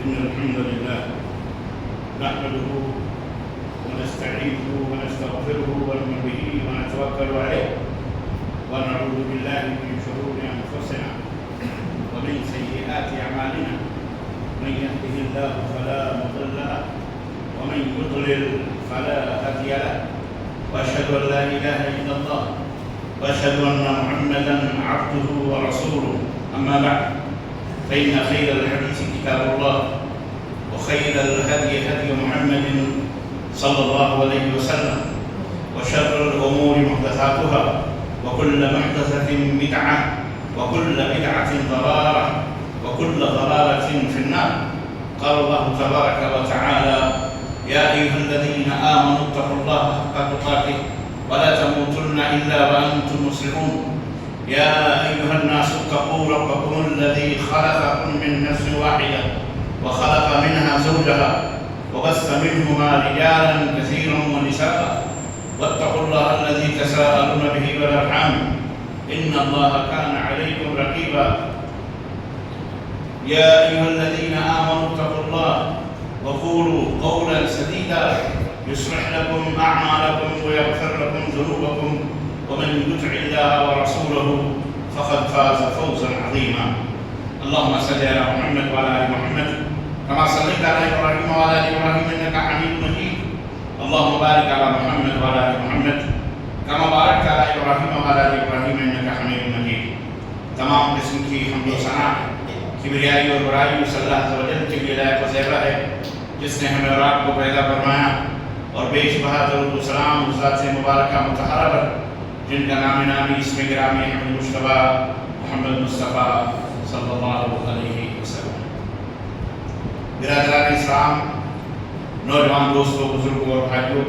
إن الحمد لله نحمده ونستعينه ونستغفره ونؤمن به ونتوكل عليه ونعوذ بالله من شرور أنفسنا ومن سيئات أعمالنا من يهده الله فلا مضل له ومن يضلل فلا هادي له وأشهد أن لا إله إلا الله وأشهد أن محمدا عبده ورسوله أما بعد فإن خير الحديث كتاب الله وخير الهدي هدي محمد صلى الله عليه وسلم وشر الأمور محدثاتها وكل محدثة بدعة وكل بدعة ضلالة وكل ضلالة في النار. قال الله تبارك وتعالى: يا أيها الذين آمنوا اتقوا الله حق تقاته ولا تموتن إلا وأنتم مسلمون. يا أيها الناس اتقوا ربكم الذي خلقكم من نفس واحدة وخلق منها زوجها وبث منهما رجالا كثيرا ونساء واتقوا الله الذي تساءلون به والأرحام إن الله كان عليكم رقيبا. يا أيها الذين آمنوا اتقوا الله وقولوا قولا سديدا يصلح لكم أعمالكم ويغفر لكم ذنوبكم ومن يطع الله ورسوله فقد فاز فوزا عظيما. اللهم صل على محمد وعلى آل محمد كما صليت على إبراهيم وعلى آل إبراهيم إنك حميد مجيد. اللهم بارك على محمد وعلى آل محمد كما باركت على إبراهيم وعلى آل إبراهيم إنك حميد مجيد. تمام قسم کی حمد و ثنا کبریائی اور بڑائی صلی اللہ عز و جل کے لیے لائق و زیبا ہے جس نے ہمیں اور آپ کو پیدا فرمایا اور بیش بہا درود و سلام اس ذات سے مبارکہ مطہرہ پر جن کا نام نامی اسم گرامی حمد مصطفیٰ محمد مصطفیٰ صلی اللہ علیہ وسلم. برادران اسلام، نوجوان دوستوں، بزرگوں اور بھائیوں،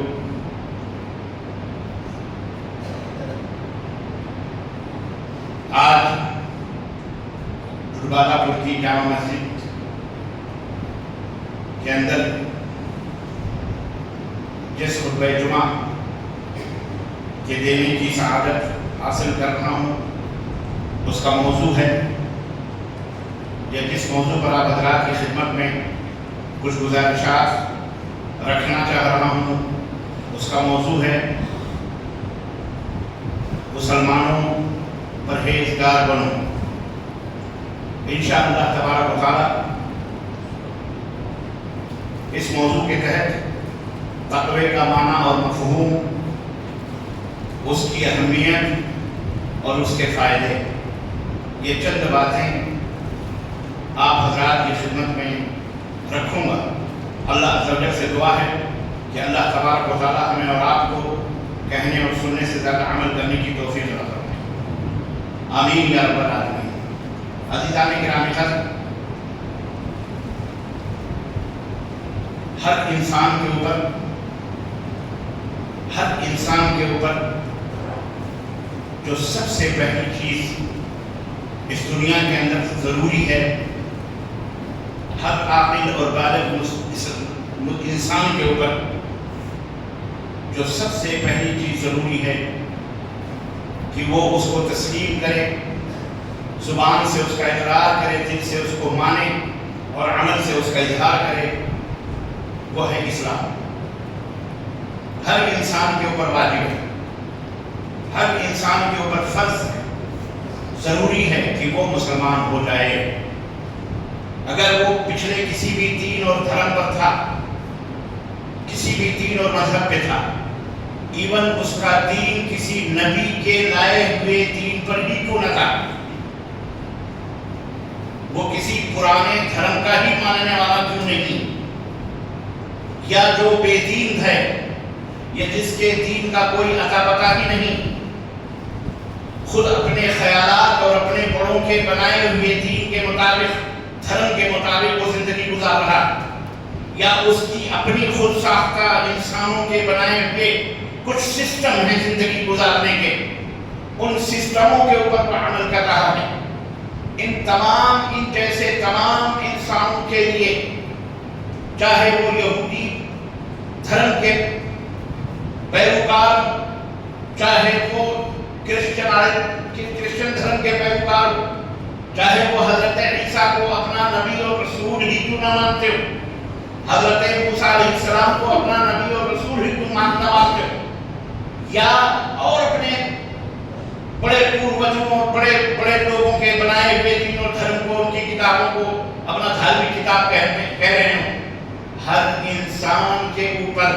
آج دھربادہ پور کی جامع مسجد کے اندر جس خطبہ جمعہ کے دینے کی سعادت حاصل کر رہا ہوں اس کا موضوع ہے، یا جس موضوع پر آپ حضرات کی خدمت میں کچھ گزارشات رکھنا چاہ رہا ہوں اس کا موضوع ہے: مسلمانوں پرہیزگار بنو. انشاءاللہ تبارک و تعالی اس موضوع کے تحت تقوی کا معنی اور مفہوم، اس کی اہمیت اور اس کے فائدے، یہ چند باتیں آپ حضرات کی خدمت میں رکھوں گا. اللہ عز و جل سے دعا ہے کہ اللہ تبارک و تعالی ہمیں اور آپ کو کہنے اور سننے سے زیادہ عمل کرنے کی توفیق عطا فرمائے. آمین یا رب العالمین. عزیزان گرامی حضرت، ہر انسان کے اوپر جو سب سے پہلی چیز اس دنیا کے اندر ضروری ہے، ہر عاقل اور بالغ انسان کے اوپر جو سب سے پہلی چیز ضروری ہے کہ وہ اس کو تسلیم کرے، زبان سے اس کا اقرار کرے، دل سے اس کو مانے اور عمل سے اس کا اظہار کرے، وہ ہے اسلام. ہر انسان کے اوپر واجب ہے، ہر انسان کے اوپر فرض ہے، ضروری ہے کہ وہ مسلمان ہو جائے. اگر وہ پچھلے کسی بھی دین اور دھرم پر تھا، کسی بھی دین اور مذہب پہ تھا، ایون اس کا دین کسی نبی کے لائے ہوئے دین پر ہی کیوں نہ تھا، وہ کسی پرانے دھرم کا ہی ماننے والا کیوں نہیں، یا جو بے دین ہے یا جس کے دین کا کوئی اتا پتا ہی نہیں، خود اپنے خیالات اور اپنے بڑوں کے بنائے ہوئے دین کے مطابق، دھرم کے مطابق وہ زندگی گزار رہا، یا اس کی اپنی خود ساختہ انسانوں کے بنائے ہوئے کچھ سسٹم ہیں زندگی گزارنے کے، ان سسٹموں کے اوپر وہ عمل کر رہا ہے. ان جیسے تمام انسانوں کے لیے، چاہے وہ یہودی دھرم کے پیروکار، چاہے وہ کرسچن دھرم کے پیروکار، چاہے وہ حضرت عیسیٰ کو اپنا نبی اور رسول ہی کیوں نہ مانتے ہو، حضرت موسیٰ علیہ السلام کو اپنا نبی اور رسول ہی کیوں ماننا مانتے ہو، یا اور اپنے بڑے پوروجوں اور بڑے بڑے لوگوں کے بنائے ہوئے دین اور دھرم کو، ان کی کتابوں کو اپنا دھارمک کتاب کہہ رہے ہوں، ہر انسان کے اوپر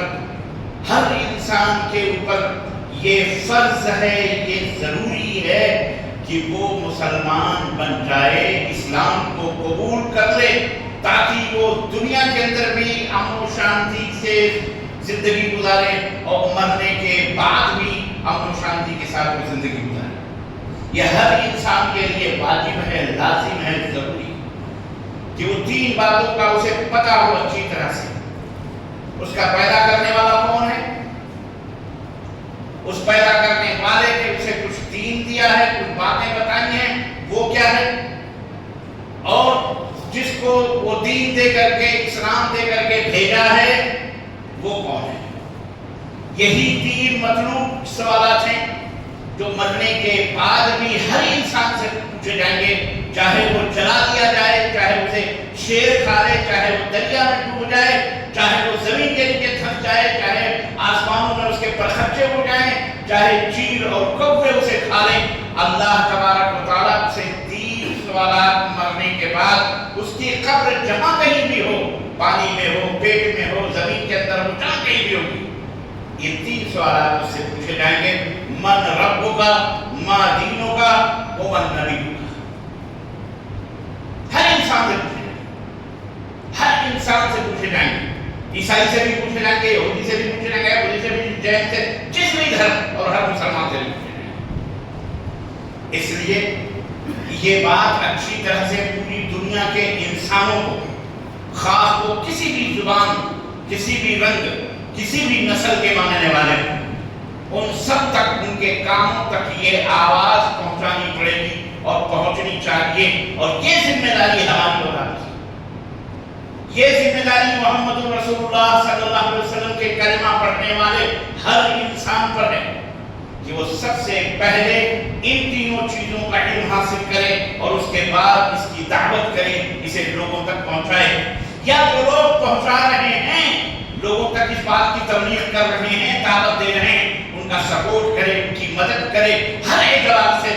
یہ فرض ہے، یہ ضروری ہے کہ وہ مسلمان بن جائے، اسلام کو قبول کر لے، تاکہ وہ دنیا کے اندر بھی امن و شانتی سے زندگی گزارے اور مرنے کے بعد بھی امن و شانتی کے ساتھ وہ زندگی گزارے۔ یہ ہر انسان کے لیے واجب ہے، لازم ہے، ضروری کہ وہ تین باتوں کا اسے پتہ ہو اچھی طرح سے۔ اس کا پیدا کرنے والا کون ہے، اس پیدا کرنے والے نے اسے کچھ دین دیا ہے، کچھ باتیں بتائی ہیں، وہ کیا ہے، اور جس کو وہ دین دے کر کے، اسلام دے کر کے بھیجا ہے، وہ کون ہے۔ یہی تین مطلوب سوالات ہیں جو مرنے کے بعد بھی ہر انسان سے پوچھے جائیں گے، چاہے وہ جلا دیا جائے، چاہے اسے شیر کھا لے، چاہے وہ دریا میں ڈوب جائے، چاہے وہ زمین کے نیچے دھس جائے، چاہے آسمانوں میں اس کے پرخچے ہو جائیں، چاہے چیل اور کوے اسے کھا لیں، اللہ تبارک و تعالیٰ سے تین سوالات مرنے کے بعد، اس کی قبر جہاں کہیں بھی ہو، پانی میں ہو، پیٹ میں ہو، زمین کے اندر ہو، جہاں کہیں بھی ہوگی، یہ تین سوالات اس سے پوچھے جائیں گے، من ربک، ما دینک، ومن نبیک۔ ہر انسان سے پوچھے جائیں گے، ہر انسان سے پوچھے جائیں گے، عیسائی سے بھی پوچھے جائیں گے، یہودی سے بھی پوچھے جائیں گے، بدھی سے بھی، جین سے، جس بھی دھرم، اور ہر مسلمان سے بھی پوچھے جائیں گے۔ اس لیے یہ بات اچھی طرح سے پوری دنیا کے انسانوں کو، خاص وہ کسی بھی زبان، کسی بھی رنگ، کسی بھی نسل کے ماننے والے، ان سب تک، ان کے کاموں تک یہ آواز پہنچانی پڑے گی اور پہنچنی چاہیے، اور یہ ذمہ داری ہماری ہوگی، یہ ذمہ داری محمد رسول اللہ صلی اللہ علیہ وسلم کے کلمہ پڑھنے والے ہر انسان پر ہے کہ وہ سب سے پہلے ان تینوں چیزوں کا علم حاصل کرے اور اس کے بعد اس کی دعوت کرے، اسے لوگوں تک پہنچائے، یا جو لوگ پہنچا رہے ہیں، لوگوں تک اس بات کی تبلیغ کر رہے ہیں، دعوت دے رہے ہیں، ان کا سپورٹ کرے، ان کی مدد کرے، ہر اعتبار سے،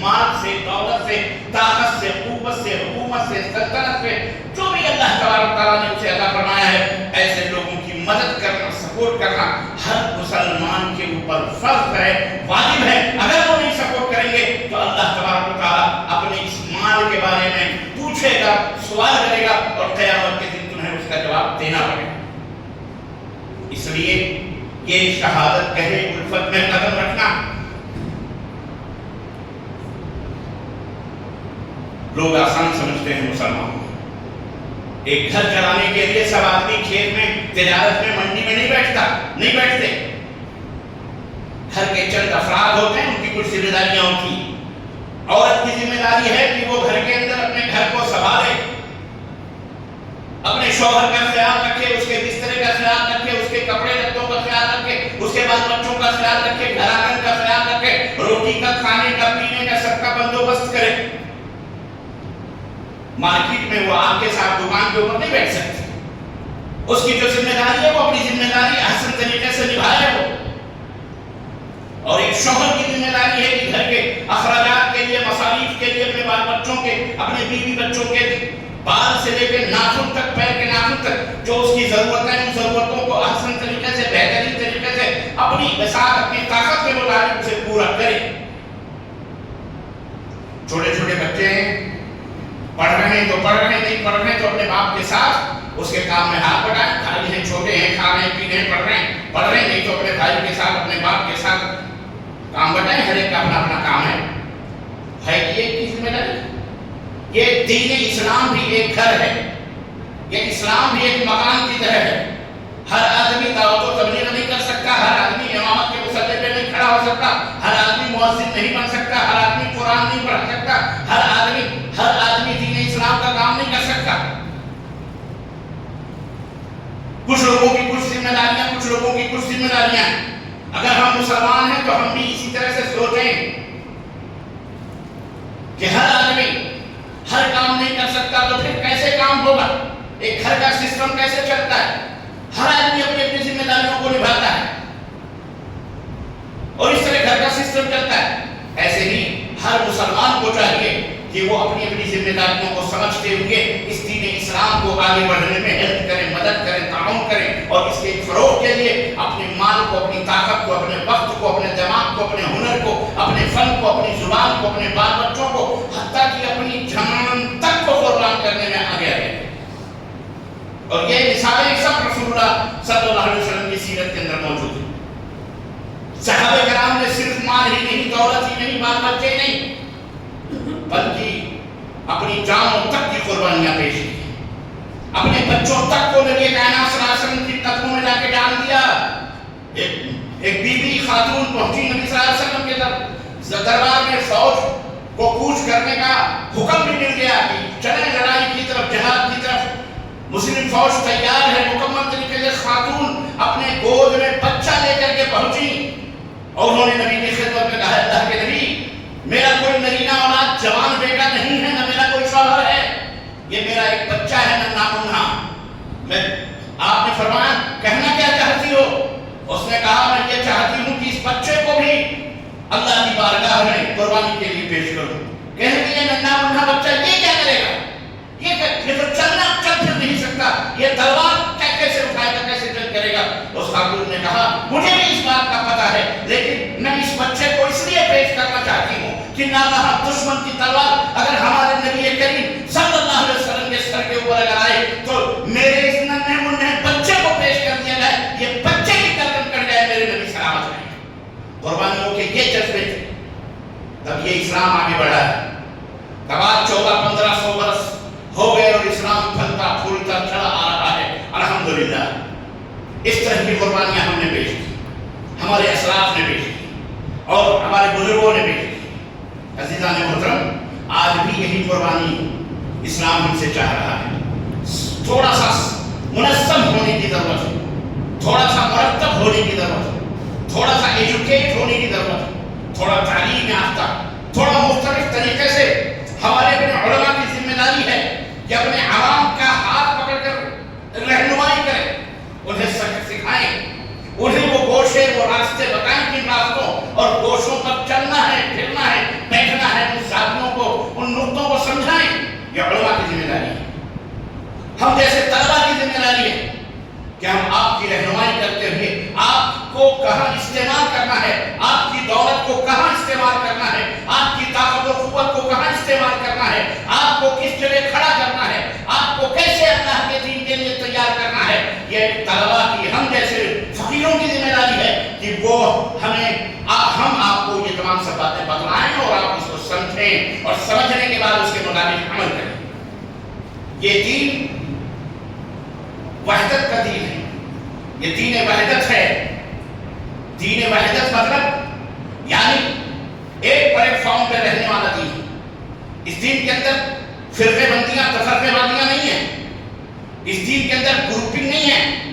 مال سے، دولت سے، طاقت سے، قوت سے، حکومت سے، سلطنت سے، جو بھی اللہ تبارک تعالیٰ نے اسے عطا فرمایا ہے، ایسے لوگوں کی مدد کرنا، سپورٹ کرنا ہر مسلمان کے اوپر فرض ہے، واجب ہے۔ اگر وہ نہیں سپورٹ کریں گے تو اللہ تبارک تعالیٰ اپنے اس مال کے بارے میں پوچھے گا، سوال کرے گا، اور قیامت کے دن تمہیں اس کا جواب دینا پڑے گا۔ اس لیے یہ شہادت کہے الفت میں قدم رکھنا، لوگ آسان سمجھتے ہیں مسلمانوں کو۔ ایک گھر چلانے کے لیے سب آدمی کھیت میں، تجارت میں، منڈی میں نہیں بیٹھتے۔ گھر کے چند افراد ہوتے ہیں، ان کی کچھ ذمہ داریاں ہوتی ہیں۔ عورت کی ذمہ داری ہے کہ وہ گھر کے اندر اپنے گھر کو سنبھالے، اپنے شوہر کا خیال رکھے، اس کے بسترے کا خیال رکھے، اس کے کپڑے لتوں کا خیال رکھے، اس کے بعد بچوں کا خیال رکھے، گھر آنگن کا خیال رکھے، روٹی کا، کھانے کا، پینے کا، سب کا بندوبست کرے۔ مارکیٹ میں وہ آپ کے ساتھ دکان کے اوپر نہیں بیٹھ سکتی، اس کی جو ذمہ داری ہے وہ اپنی ذمہ داری احسن طریقے سے نبھائے وہ۔ اور ایک شوہر کی ذمہ داری ہے کہ گھر کے اخراجات کے لیے، مصاریف کے لیے، اپنے بال بچوں کے، اپنے بیوی بچوں کے، بال سے لے کے ناخن تک، پیر کے ناخن تک، جو اس کی ضرورت ہے، ان ضرورتوں کو احسن طریقے سے، بہترین طریقے سے، اپنی بساط، اپنی طاقت کے مطابق اسے پورا کرے۔ چھوٹے چھوٹے بچے ہیں، پڑھ رہے ہیں تو پڑھ رہے ہیں، نہیں پڑھ رہے ہیں تو اپنے باپ کے ساتھ اس کے کام میں ہاتھ بٹائیں۔ بھائی ہیں، چھوٹے ہیں، کھا رہے ہیں، پی رہے ہیں، پڑھ رہے ہیں، نہیں تو اپنے بھائی کے ساتھ، اپنے باپ کے ساتھ کام بٹائیں۔ ہر ایک کا اپنا اپنا کام ہے۔ ہے کہ یہ کی ذمہ داری؟ یہ دین اسلام بھی ایک گھر ہے، یہ اسلام بھی ایک مکان کی طرح ہے۔ ہر آدمی دعوت و تبلیغ نہیں کر سکتا، ہر آدمی امامت کے مصلی پہ نہیں کھڑا ہو سکتا، ہر آدمی مؤذن نہیں بن سکتا، ہر آدمی قرآن نہیں پڑھ سکتا، ہر آدمی دین اسلام کا کام نہیں کر سکتا۔ کچھ لوگوں کی کچھ ذمہ داریاں، کچھ لوگوں کی کچھ ذمہ داریاں ہیں۔ اگر ہم مسلمان ہیں تو ہم بھی اسی طرح سے سوچیں کہ ہر آدمی ہر کام نہیں کر سکتا تو پھر کیسے کام ہوگا؟ ایک گھر کا سسٹم کیسے چلتا ہے؟ ہر آدمی اپنی اپنی ذمہ داریوں کو نبھاتا ہے اور اس طرح گھر کا سسٹم چلتا ہے. ایسے ہی ہر مسلمان کو چاہیے کہ وہ اپنی اپنی ذمہ داریوں کو سمجھتے ہوئے اس دین اسلام کو آگے بڑھنے میں ہیلپ کریں، مدد کریں، تعاون کریں اور اس کے فروغ کے لیے اپنے مال کو، اپنی طاقت کو، اپنے وقت کو، اپنے دماغ کو، اپنے ہنر کو، اپنے فن کو، اپنی زبان کو، اپنے بال بچوں کو، حتیٰ کہ اپنی جان تک کو قربان کرنے میں آگے آئے. اور یہ مثالیں سب رسول اللہ صلی اللہ علیہ وسلم کی سیرت کے اندر موجود ہیں. صحابہ کرام نے صرف مال ہی نہیں، دولت ہی نہیں، بال بچے نہیں، بلکہ اپنی جانوں تک کی قربانیاں پیش کی. اپنے بچوں تک کو نبی کائنات صلی اللہ علیہ وسلم کی قدموں میں لا کے ڈال دیا. ایک بی بی خاتون پہنچی نبی صلی اللہ علیہ وسلم کے دربار میں، فوج کو کوچ کرنے کا حکم بھی مل گیا کہ چلیں لڑائی کی طرف، جہاد کی طرف. مسلم فوج تیار ہے مکمل طریقے سے. خاتون اپنے گود میں بچہ لے کر کے پہنچی اور انہوں نے نبی کی خدمت میں کہا، اللہ کے نبی، میرا کوئی نرینہ اولاد جوان بیٹا نہیں ہے، نہ میرا کوئی شوہر ہے، یہ میرا ایک بچہ ہے ننھا منھا. آپ نے فرمایا کہنا کیا چاہتی ہو؟ اس نے کہا میں یہ چاہتی ہوں کہ اس بچے کو بھی اللہ کی بارگاہ میں قربانی کے لیے پیش کروں. کہنے کے یہ ننھا منھا بچہ یہ کیا کرے گا؟ یہ تو چلنا چل پھر نہیں سکتا، یہ تلوار کیسے اٹھائے گا، کیسے جنگ کرے گا؟ اس خاتون نے کہا مجھے بھی اس بات کا پتہ ہے، لیکن میں اس بچے کو اس لیے پیش کرنا چاہتی ہوں کہ ناگہاں دشمن کی تلوار اگر ہمارے نبی کریم صلی اللہ علیہ وسلم کے سر کے اوپر اگر آئے تو میرے اس ننھے منھے بچے کو پیش کر دیا جائے، یہ بچے کی گردن کٹ جائے، میرے نبی سلامت رہیں. قربانیوں کے یہ جذبے تھے. تب یہ اسلام آگے بڑھا ہے. تب آج 1400-1500 برس ہو گئے اور اسلام پھلتا پھولتا چلا آ رہا ہے الحمدللہ. اس طرح کی قربانیاں ہم نے پیش کی، ہمارے اسلاف نے پیش کی اور ہمارے بزرگوں نے پیش کی. عزیزان محترم، آج بھی یہی قربانی اسلام ہم سے چاہ رہا ہے. تھوڑا سا منظم ہونے کی ضرورت ہے، تھوڑا سا مرتب ہونے کی ضرورت ہے، تھوڑا سا ایجوکیٹ ہونے کی ضرورت ہے، تھوڑا تعلیم یافتہ، تھوڑا مختلف طریقے سے. ہمارے اپنے علماء کی ذمہ داری ہے کہ اپنے عوام کا ہاتھ پکڑ کر رہنمائی کریں، انہیں سکھائیں، انہیں وہ گوشے، وہ راستے بتائیں جن راستوں اور گوشوں پر چلنا ہے، پھرنا ہے، بیٹھنا ہے. ان ساتھیوں کو، ان نقطوں کو سمجھائیں. یہ علماء کی ذمہ داری ہے. ہم جیسے طلبہ کی ذمہ داری ہے کہ ہم آپ کی رہنمائی کرتے ہوئے آپ کو کہاں استعمال کرنا ہے، آپ کی دولت کو کہاں استعمال کرنا ہے، آپ کی طاقت و قوت کو کہاں استعمال کرنا ہے، آپ کو کس جگہ کھڑا کرنا ہے، آپ کو کیسے اللہ کے دین کے لیے تیار کرنا ہے. یہ طلبہ کی، ہم جیسے فقیروں کی ذمہ داری ہے کہ وہ ہم آپ کو یہ تمام سب باتیں بتلائیں اور آپ اس کو سمجھیں اور سمجھنے کے بعد اس کے مطابق عمل کریں. یہ دین وحدت کا دین ہے، یہ دین وحدت ہے. دین وحدت مطلب یعنی ایک پلیٹ فارم پہ رہنے والا دین. اس دین کے اندر فرقے بندیاں، تفرقے بندیاں نہیں ہیں. اس دین کے اندر گروپنگ نہیں ہے.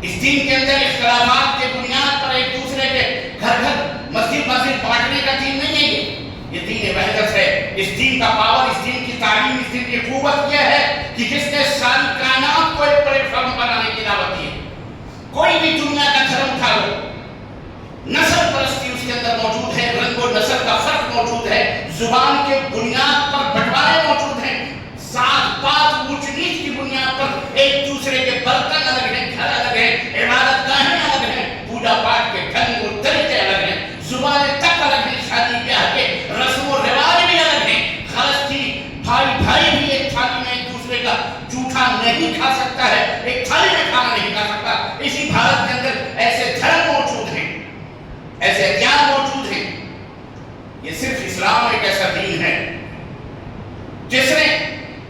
اس دین کے اندر اختلافات کے بنیاد پر ایک دوسرے کے گھر گھر، مسجد مسجد بانٹنے کا دین نہیں ہے. یہ دین وحدت ہے. اس دین کا پاور، اس دین کی تعلیم، اس دین کی قوت یہ ہے کہ جس نے ساری کائنات کو ایک پلیٹ فارم بنانے کی دعوت دی ہے. کوئی بھی دنیا کا دھرم اٹھا لو، نسل پرستی اس کے اندر موجود ہے، رنگ و نسل کا فرق موجود ہے، زبان کے بنیاد پر بٹوارے موجود ہیں، ساتھ پات اونچ نیچ کی بنیاد پر ایک دوسرے کے برتن الگ ہیں، گھر الگ ہیں، عبادت گاہیں الگ ہیں، پوجا پاٹ کے ڈھنگ و طریقے الگ ہیں، زبانیں تک الگ ہیں، شادی بیاہ کے رسم و رواج بھی الگ ہیں. غلط کی بھائی بھائی بھی ایک تھالی میں ایک دوسرے کا جھوٹا نہیں کھا سکتا ہے، ایک تھالی میں کھانا نہیں کھا سکتا. اسی بھارت کے اندر ایسے دھرم موجود ہیں، ایسے ادیان موجود ہیں. یہ صرف اسلام ایک ایسا دین ہے جس نے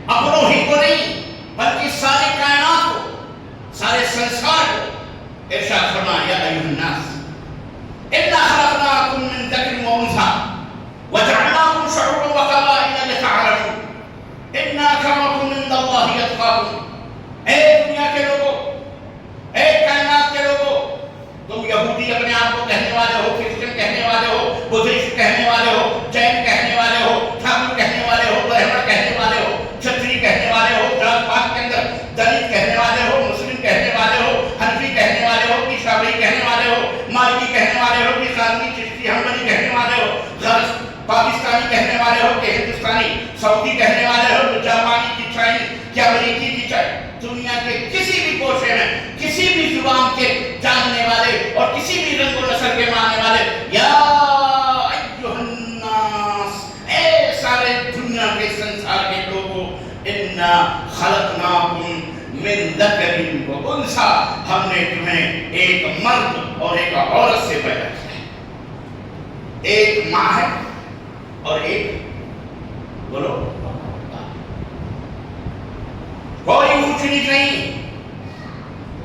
اپنوں ہی کو نہیں بلکہ ساری کائنات کو، سارے سنسار کو ارشاد فرمایا، یا ایھا الناس انا خلقناکم من ذکر و انثی وجعلناکم شعوبا وقبائل لتعارفوا ان اکرمکم عند اللہ اتقاکم. اے دنیا کے لوگوں، اے کائنات کے لوگوں، تم یہودی اپنے آپ کو کہنے والے ہو، کرسچن کہنے والے ہو، بدھسٹ کہنے والے ہو، جین کہنے والے ہو، ٹھاکر کہنے والے ہو، برہمن کہنے والے کہنے والے ہو کہ ہندوستانی، سعودی کہنے والے ہو تو جاپانی کی چائنیز کیا امریکی کی چائنیز، دنیا کے کسی بھی کوشے میں کسی بھی زبان کے جاننے والے اور کسی بھی رنگ و نسل کے ماننے والے، یا ایھا الناس، اے سارے دنیا کے سنسار کے لوگوں، انا خلقناکم من ذکر و انثی، ہم نے تمہیں ایک مرد اور ایک عورت سے پیدا کیا ہے، ایک ماں ہے اور ایک بولو کوئی اونچ نیچ نہیں،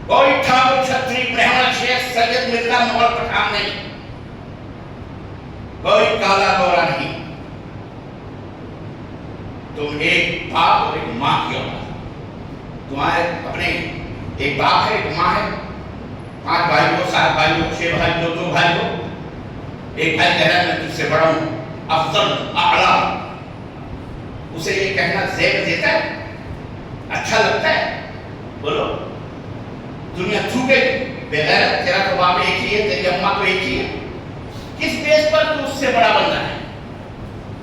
کوئی ٹھاکر چھتری برہمن شیخ سید مرزا مغل پٹھان نہیں، کوئی کالا گورا نہیں، تم ایک باپ اور ایک ماں کی اولاد، تمہارے اپنے ایک باپ ہے ایک ماں ہے، 5 بھائی ہو 7 بھائی ہو 6 بھائی ہو 2 بھائی ہو، ایک بھائی کہہ رہا ہے میں تجھ سے بڑا ہوں، افضل اعلیٰ، اسے یہ کہنا زیب دیتا ہے، اچھا لگتا ہے؟ بولو دنیا تھوکے بغیر تیرا تو باپ ایک ہی ہے، تیری اماں تو ایک ہی ہے، کس بیس پر تو اس سے بڑا بننا ہے؟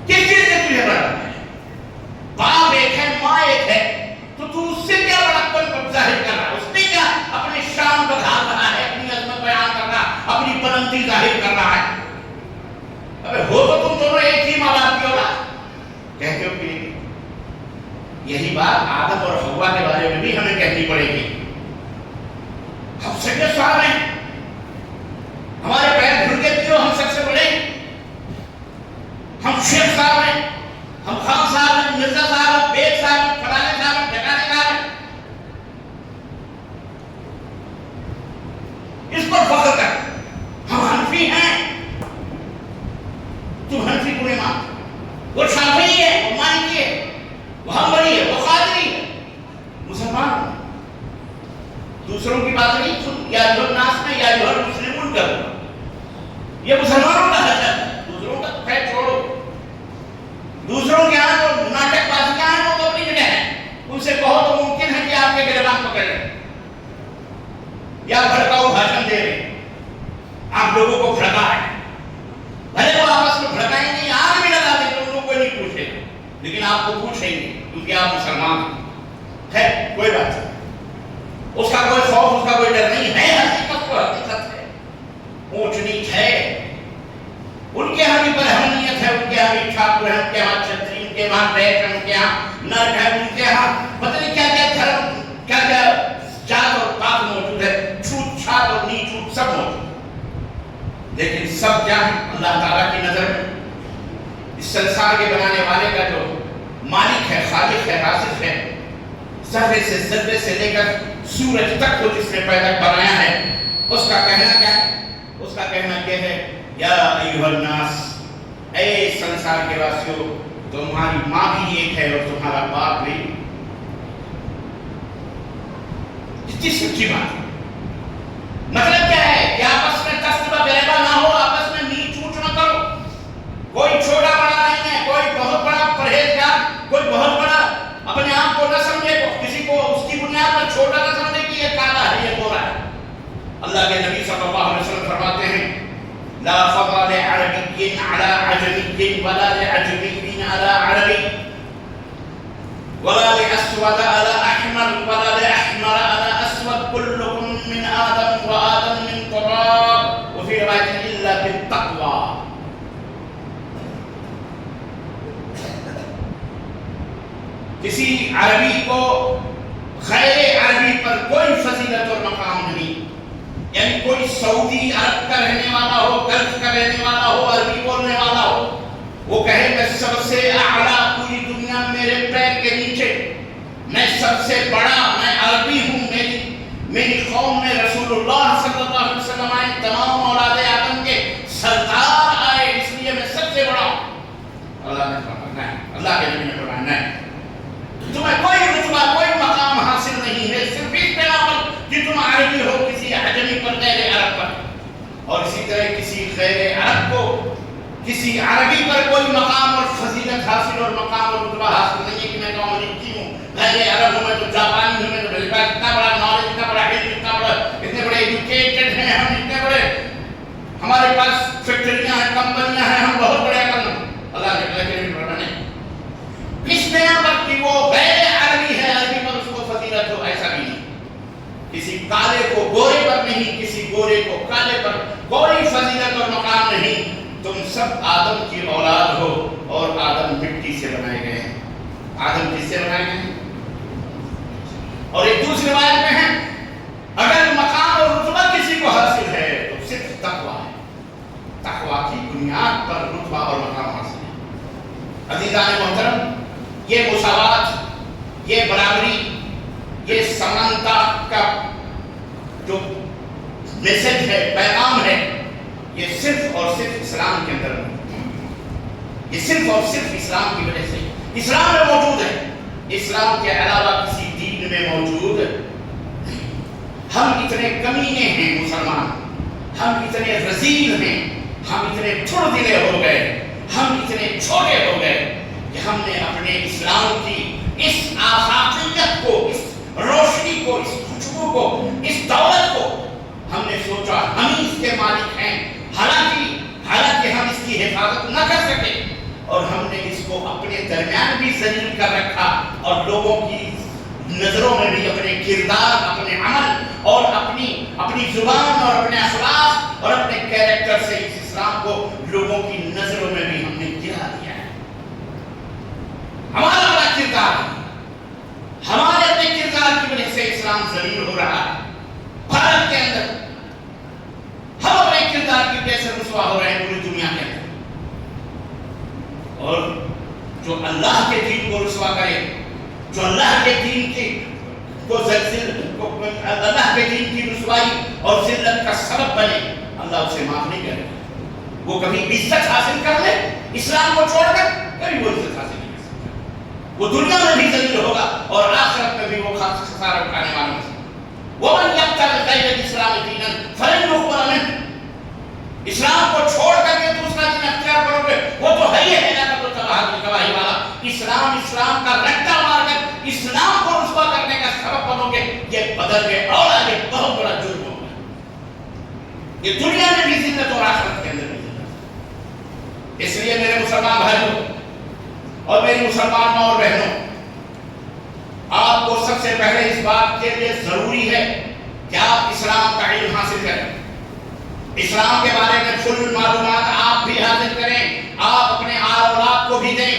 کس چیز سے تجھے بڑا بننا ہے؟ باپ ایک ہے ماں ایک ہے، تو اس سے کیا بڑا ظاہر کر رہا ہے؟ اس نے کیا اپنی شان بڑھا رہا ہے، اپنی عظمت بیان کر رہا ہے، اپنی بلندی ظاہر کر رہا ہے؟ ابے ہو تو تم دونوں ایک ہی ماں باپ کی اولاد، کہتے ہو کہ یہی بات آدم اور حوا کے بارے میں بھی ہمیں کہنی پڑے گی۔ ہم سید صاحب ہیں، ہمارے پیر دھل کے پیو، ہم سب سے بڑے، ہم شیخ صاحب ہیں، ہم خان صاحب ہیں، مرزا صاحب ہیں، بیگ صاحب ہیں، فلانے صاحب ہیں، ٹھکانے صاحب ہیں، اس پر فخر کر۔ ہم حنفی ہیں، تم حنفی کو نہیں مانتے، وہ شافعی ہے، وہ مالکی ہے، وہ حنبلی ہے، وہ قادری ہے، مسلمان دوسروں کی بات نہیں سن، یا ایھا الناس میں یا ایھا المسلمون کر، یہ مسلمانوں کا حق ہے، دوسروں کا خیر چھوڑو، دوسروں کے یہاں جو ناٹک بازیاں ہیں وہ تو اپنی جگہ ہیں، ان سے کہو تو ممکن ہے کہ آپ کے گریبان پکڑ لیں یا بھڑکاؤ بھاشن دے رہے، آپ لوگوں کو بھڑکا ہے، بھلے وہ آپس میں بھڑکائیں گے، آگ بھی لگا دیں تو ان لوگ کوئی نہیں پوچھے گا، لیکن آپ کو پوچھیں گے کیونکہ آپ مسلمان ہیں۔ خیر کوئی بات نہیں، اس کا کوئی خوف، اس کا کوئی ڈر نہیں ہے، حقیقت تو حقیقت ہے، اونچ نیچ ہے، ان کے یہاں بھی برہمنیت ہے، ان کے یہاں بھی ٹھاکر ہے، ان کے یہاں چھتری، ان کے یہاں بیت ہے، ان کے یہاں نرک ہے، ان کے یہاں پتہ نہیں کیا کیا دھرم، کیا کیا جات اور پات موجود ہے، چھوٹ چھات اور نیچ چھوٹ سب موجود ہے، لیکن سب کیا ہے اللہ تعالیٰ کی نظر میں، اس سنسار کے بنانے والے کا جو مالک ہے، خالق ہے، رازق ہے، ذرے سے لے کر سورج تک کو جس نے پیدا بنایا ہے، اس کا کہنا کیا ہے؟ اس کا کہنا یہ ہے یا ایھا الناس، اے سنسار کے واسیوں، تمہاری ماں بھی ایک ہے اور تمہارا باپ بھی، کتنی سچی بات ہے۔ مطلب کیا ہے کہ آپس میں قصد و غیبہ نہ ہو، آپس میں نیچ اونچ نہ کرو، کوئی چھوٹا بڑا نہیں ہے، کوئی بہت بڑا پرہیزگار، کوئی بہت بڑا اپنے آپ کو نہ سمجھے، کسی کو اس کی بنیاد پر چھوٹا نہ سمجھے کہ یہ کالا ہے یہ گورا ہے۔ اللہ کے نبی صلی اللہ علیہ وسلم فرماتے ہیں لا فضل لعربی علی عجمی ولا لعجمی علی عربی ولا لأسود علی احمر ولا لأحمر علی اسود، کلکم من آدم وآدم من تراب، وفی روایت الا بالتقوی۔ کسی عربی کو غیر عربی پر کوئی فضیلت اور مقام نہیں، یعنی کوئی سعودی عرب کا رہنے والا ہو، گلف کا رہنے والا ہو، عربی بولنے والا ہو، وہ کہے میں سب سے اعلیٰ پوری دنیا میرے پیر کے نیچے، میں سب سے بڑا، میں عربی ہوں، میری قوم میں رسول اللہ صلی اللہ علیہ وسلم آئے، تمام اولاد آدم کے سردار آئے، اس لیے میں سب سے بڑا ہوں۔ اللہ نے فرمایا نہیں، اللہ کے نبی نے فرمایا نہیں، تمہیں کوئی رتبہ کوئی مقام حاصل نہیں ہے، صرف اس بنا پر کہ تم عربی ہو کسی عجمی پر، غیر عرب پر، اور اسی طرح کسی غیر عرب کو کسی عربی پر کوئی مقام اور فضیلت حاصل اور مقام اور رتبہ حاصل نہیں ہے کہ میں کمیونٹی ہوں، غیر عرب ہوں، میں تو جاپانی ہوں، میں تو میرے پاس اتنا بڑا نالج، اتنا بڑا علم، اتنا بڑا، اتنے بڑے ایجوکیٹڈ ہیں ہم، اتنے بڑے ہمارے پاس فیکٹریاں ہیں، کمپنیاں ہیں، ہم بہت بڑے عقل ہیں۔ اللہ نے کسی کالے کو گورے پر نہیں، کسی گورے کو کالے پر کوئی فضیلت اور مقام نہیں. تم سب آدم کی اولاد ہو اور آدم مٹی سے بنائے گئے ہیں. آدم کس سے بنائے گئے ہیں؟ اور ایک دوسری روایت میں ہے اگر مقام اور رتبہ کسی کو حاصل ہے تو صرف تقویٰ ہے. تقویٰ کی بنیاد پر رتبہ اور مقام حاصل ہے. عزیزان محترم، یہ مساوات، یہ برابری، یہ سمانتا کا جو میسج ہے، پیغام ہے، یہ صرف اور صرف اسلام کے اندر موجود ہے. یہ صرف اور صرف اسلام کی وجہ سے اسلام میں موجود ہے. اسلام کے علاوہ کسی دین میں موجود نہیں. ہم اتنے کمینے ہیں مسلمان، ہم اتنے رذیل ہیں، ہم اتنے تھوڑ دلے ہو گئے، ہم اتنے چھوٹے ہو گئے کہ ہم نے اپنے اسلام کی اس آفاقیت کو، اس روشنی کو، اس خوشبو کو، اس دولت کو ہم نے سوچا ہم ہی اس کے مالک ہیں. حالانکہ ہم اس کی حفاظت نہ کر سکے اور ہم نے اس کو اپنے درمیان بھی ذلیل کر رکھا اور لوگوں کی نظروں میں بھی اپنے کردار، اپنے عمل اور اپنی زبان اور اپنے اخلاق اور اپنے کیریکٹر سے اس اسلام کو لوگوں کی نظروں میں بھی ہم نے گرا دیا ہے. ہمارا بڑا کردار ہے، ہمارے اپنے کردار کی وجہ سے اسلام ذلیل ہو رہا ہے. بھارت کے اندر ہم اپنے کردار کی وجہ سے رسوا ہو رہے ہیں پوری دنیا کے اندر. اور جو اللہ کے دین کو رسوا کرے، جو اللہ کے دین اللہ کے دین کی رسوائی اور ذلت کا سبب بنے، اللہ اسے معاف نہیں کرے. وہ کبھی عزت حاصل کر لے اسلام کو چھوڑ کر، کبھی وہ عزت حاصل نہیں کر سکتا. وہ دنیا میں بھی ذلیل ہوگا اور آخرت میں بھی وہ خسارہ اٹھانے والا ہے. وَمَنْ يَبْتَغِ غَيْرَ الْإِسْلَامِ دِينًا فَلَنْ يُقْبَلَ مِنْهُ. اسلام کو چھوڑ کر کے دوسرا دین اختیار کرو گے، وہ تو ہے ہی ہے ہلاکت و تباہی والا. اسلام کا رٹا مار کر اسلام کو رسوا کرنے کا سبب بنو گے، یہ بدل کے اولا یہ بہت بڑا جرم ہوگا. یہ دنیا میں بھی ذلت اور آخرت کے اندر بھی ذلت. اس لیے میرے مسلمان بھائیوں اور میری مسلمان ماں اور بہنوں، آپ کو سب سے پہلے اس بات کے لیے ضروری ہے کہ آپ اسلام کا علم حاصل کریں. اسلام کے بارے میں فل معلومات آپ بھی حاصل کریں، آپ اپنے آل اولاد کو بھی دیں،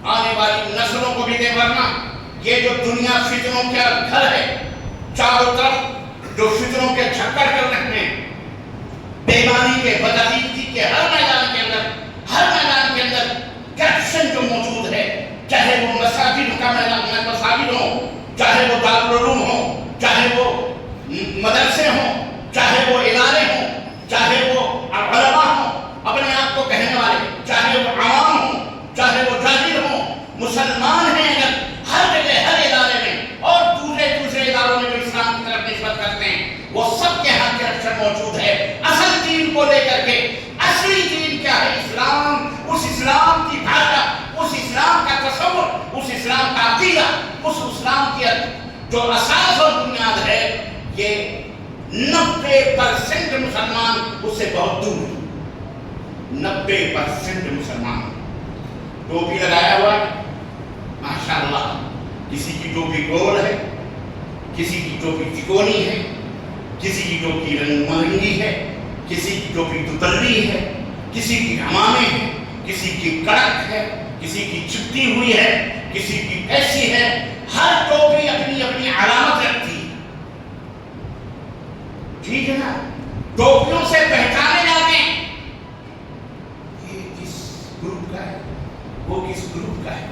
آنے والی نسلوں کو بھی دیں. ورنہ یہ جو دنیا فتنوں کا گھر ہے، چاروں طرف جو فتنوں کے چکر کر رہے ہیں، بےمانی کے، بدعقیدگی کے ہر میدان کے اندر کرپشن جو موجود ہے، چاہے وہ مساجد کا مساجد ہوں، چاہے وہ دارالعلوم ہوں، چاہے وہ مدرسے ہوں، چاہے وہ ادارے ہوں، چاہے وہ علماء ہوں اپنے آپ کو کہنے والے، چاہے وہ عوام ہوں، چاہے وہ جاہل ہوں، مسلمان ہیں اگر ہر جگہ ہر ادارے میں اور دوسرے اداروں میں جو اسلام کی طرف نسبت کرتے ہیں، وہ سب کے ہاں کرپشن موجود ہے. اصل دین کو لے کر کے اصلی دین کیا ہے؟ اسلام. اس اسلام کی بھاشا، اس اسلام کا تصور، اس اسلام کا عقیدہ، اس اسلام کی جو اساس اور بنیاد ہے، یہ 90% مسلمان اس سے بہت دور ہیں. 90% مسلمان ٹوپی لگایا ہوا ہے، ماشاءاللہ. کسی کی ٹوپی گول ہے، کسی کی ٹوپی تکونی ہے، کسی کی ٹوپی رنگ مہنگی ہے، کسی کی ٹوپی دوپلی ہے، کسی کی عمامے ہیں، کسی کی کڑک ہے، کسی کی چپٹی ہوئی ہے، کسی کی ایسی ہے. ہر ٹوپی اپنی اپنی علامت رکھتی ہے. ٹھیک ہے نا؟ ٹوپیوں سے پہچانے جاتے ہیں یہ کس گروپ کا ہے، وہ کس گروپ کا ہے،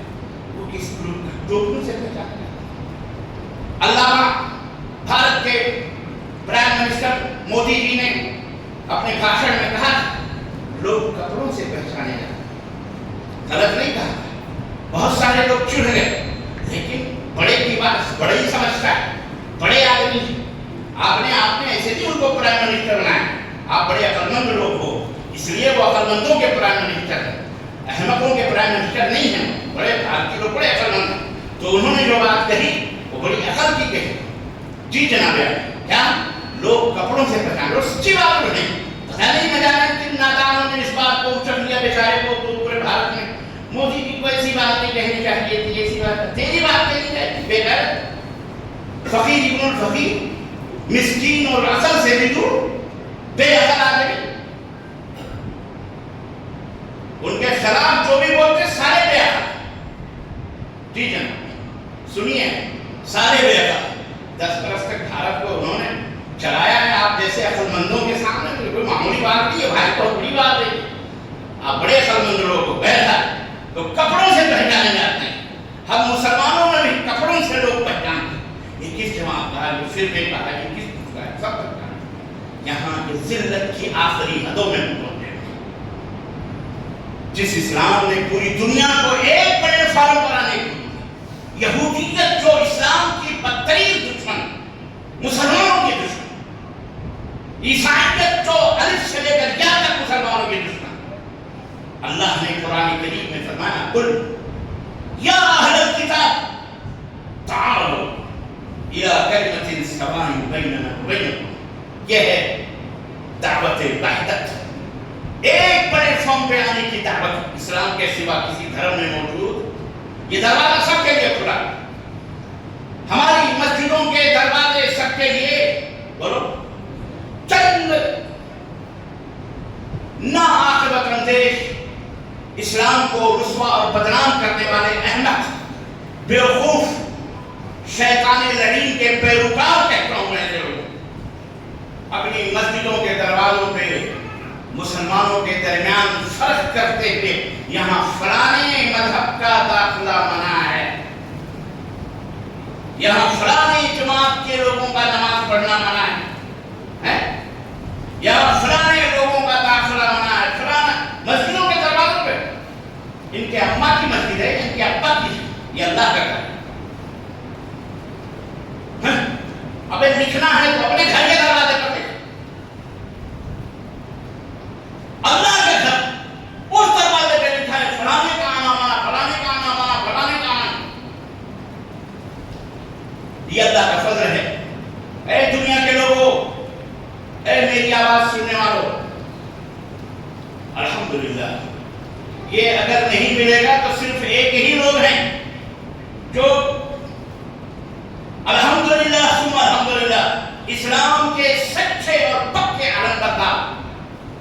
وہ کس گروپ کا ہے. ٹوپیوں سے پہچانے جاتے ہیں. علامہ بھارت کے پرائم منسٹر مودی جی نے اپنے بھاشن میں کہا لوگ کپڑوں سے پہچانے جاتے ہیں. غلط نہیں کہا. بہت سارے لوگ چڑھ گئے، لیکن بڑے کی بات بڑے ہی سمجھتا ہے. بڑے آدمی آپ نے ایسے نہیں ان کو پرائم منسٹر بنایا. آپ بڑے عقل مند لوگ ہو، اس لیے وہ عقل مندوں کے پرائم منسٹر ہیں، احمقوں کے پرائم منسٹر نہیں ہیں. بڑے بھارتی لوگ بڑے عقل مند ہیں. تو انہوں نے جو بات کہی وہ بڑی عقل کی کہی. جی جناب، کیا لوگ کپڑوں سے پہچان؟ لوگ سچی بات تو نہیں. پتہ نہیں نہ جانے کن نادانوں نے اس بات کو اچھل لیا بیچارے کو پورے بھارت میں. مودی جی کو ایسی بات نہیں کہنی چاہیے تھی، ایسی بات تیری بات کہنی چاہیے. بے غیرت فقیر ابن الفقیر مسکین اور اصل سے بھی دور، بے عقل آدمی، ان کے خلاف جو بھی بولتے سارے بے عقل۔ جی جناب سنیے، سارے بے عقل۔ 10 برس تک بھارت کو انہوں نے چلایا ہے آپ جیسے عقل مندوں کے سامنے، تو کوئی معمولی بات نہیں ہے بھائی، بہت بڑی بات ہے۔ آپ بڑے عقل مند لوگوں کو غیر تو کپڑوں سے پہچانے جاتے ہیں، ہم مسلمانوں میں بھی کپڑوں سے لوگ پہچانتے ہیں، یہ کس جماعت کا ہے، یہ فرقے کا ہے، یہ کس کا ہے، سب کا ہے۔ یہاں کی ذلت کی آخری حدوں میں پہنچے ہیں۔ جس اسلام نے پوری دنیا کو ایک پلیٹ فارم پر آنے کی، یہودیت جو اسلام کی بدترین دشمن، مسلمانوں کی دشمن، عیسائیت جو الف سے لے کر یا تک مسلمانوں کی دشمن، اللہ نے قرآن کریم میں فرمایا قل یا اہل الکتاب تعالوا الی کلمۃ سواء بیننا وبینکم، یہ ہے دعوت وحدت، ایک پلیٹ فارم پہ آنے کی دعوت۔ اسلام کے سوا کسی دھرم میں موجود یہ دروازہ سب کے لیے کھلا، ہماری مسجدوں کے دروازے سب کے لیے، بولو چند ناعاقبت اندیش اسلام کو رسوا اور بدنام کرنے والے احمق بیوقوف شیطان لعین کے پیروکار کہتا ہوں میں جو اپنی مسجدوں کے دروازوں پہ مسلمانوں کے درمیان فرق کرتے ہوئے یہاں فلانے مذہب کا داخلہ منع ہے، یہاں فلانے جماعت کے لوگوں کا نماز پڑھنا منع ہے، یہاں فلانے لوگوں کا داخلہ منع ہے، فلانا مسجدوں کے دروازوں پہ۔ ان کے اماں کی مسجد ہے، ان کے ابا کی، یہ اللہ کا گھر ہے۔ ابے لکھنا ہے تو اپنے گھر کے دروازے پر لکھ، اللہ کا گھر اس دروازے پہ لکھا ہے فلانے کا آنا مانا، فلانے کا آنا مانا، فلانے کا آنا۔ یہ اللہ کا فضل ہے۔ اے دنیا کے لوگوں، اے میری آواز سننے والوں، الحمدللہ یہ اگر نہیں ملے گا تو صرف ایک ہی لوگ ہیں جو الحمدللہ ثم الحمدللہ اسلام کے سچے اور پکے علم بردار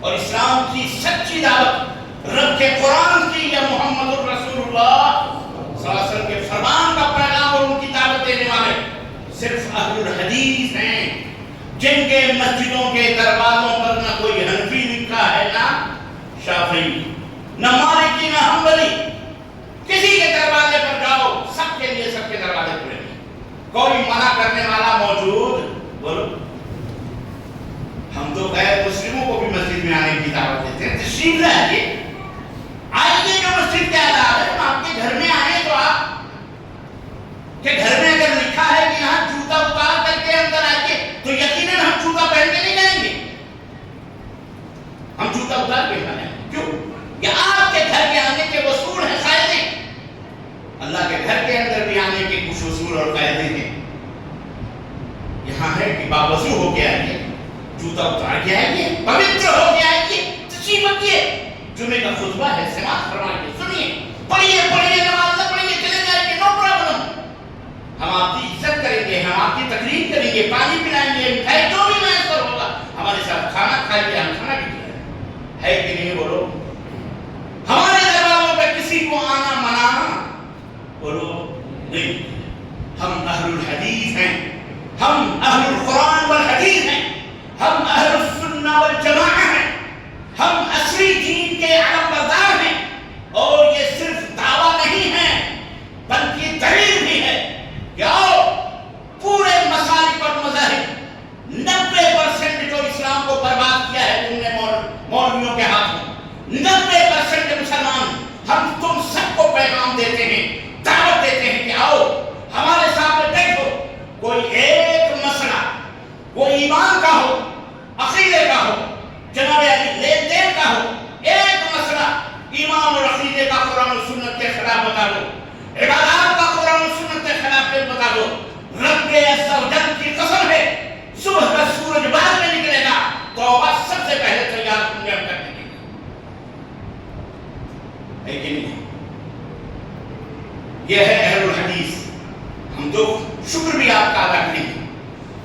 اور اسلام کی سچی دعوت، رب کے قرآن کی یا محمد الرسول اللہ صلی اللہ علیہ وسلم کے فرمان کا پیغام اور ان کی دعوت دینے والے صرف اہل الحدیث ہیں، جن کے مسجدوں کے دروازوں پر نہ کوئی حنفی لکھا ہے، نہ شافعی، نہ مالکی، نہ حنبلی۔ کسی کے دروازے پر جاؤ، سب کے لیے سب کے دروازے کھلے ہیں، کوئی منع کرنے والا موجود؟ بولو، ہم تو غیر مسلموں کو بھی مسجد میں آنے کی دعوت دیتے ہیں، تشریف لائیے، آئیے، جو مسجد کے آداب ہے، آپ کے گھر میں آئے تو آپ کہ گھر میں اگر لکھا ہے کہ یہاں جوتا اتار کر کے اندر آئیے تو یقیناً ہم جوتا پہن کے نہیں جائیں گے، ہم جوتا اتار کے جائیں گے۔ کیوں؟ کہ آپ کے گھر کے آنے کے اصول ہیں، قاعدے ہیں، اللہ کے گھر کے اندر بھی آنے کے کچھ اصول اور قاعدے ہیں۔ یہاں ہے کہ باوضو ہو کے آئیے، جوتا اتار کے آئیے، پوتر ہو کے آئیے، تشریف رکھیے، جمعے کا خطبہ ہے، سماعت فرمائیے، سنیے، پڑھیے، نماز نہ پڑھیے، چلے جائیے، نو پرابلم، ہم آپ کی عزت کریں گے، ہم آپ کی تقریر کریں گے، پانی پلائیں گے، مٹھائی جو بھی میسر ہوگا، ہمارے ساتھ کھانا کھائیے، ہم کھانا بھی کھلائیں، ہے کہ نہیں؟ بولو، ہمارے دروازوں پہ کسی کو آنا منع، بولو نہیں۔ ہم اہل الحدیث ہیں، ہم اہل القرآن والحدیث ہیں، ہم اہل السنہ والجماعہ ہیں، ہم اصلی دین کے علم بردار ہیں، اور یہ صرف دعویٰ نہیں ہے بلکہ دلیل بھی ہے کہ آؤ، پورے مسالک اور مذاہب 90% جو اسلام کو برباد کیا ہے تم نے مولویوں کے ہاتھوں، 90% مسلمان، ہم تم سب کو پیغام دیتے ہیں، دعوت دیتے ہیں کہ آؤ ہمارے سامنے بیٹھو، کوئی ایک مسئلہ، وہ ایمان کا ہو، عقیدے کا ہو، جناب علی لین دین کا ہو، ایک مسئلہ ایمان اور عقیدے کا قرآن و سنت کے خلاف بتا دو، عبادات کا قرآن و سنت کے خلاف بتا دو، رب عز و جل کی قسم ہے صبح کا سورج بعد میں نکلے گا، توبہ سب سے پہلے تیار کرنے کی ہے کہ نہیں؟ یہ ہے اہل الحدیث۔ ہم تو شکر بھی آپ کا ادا کریں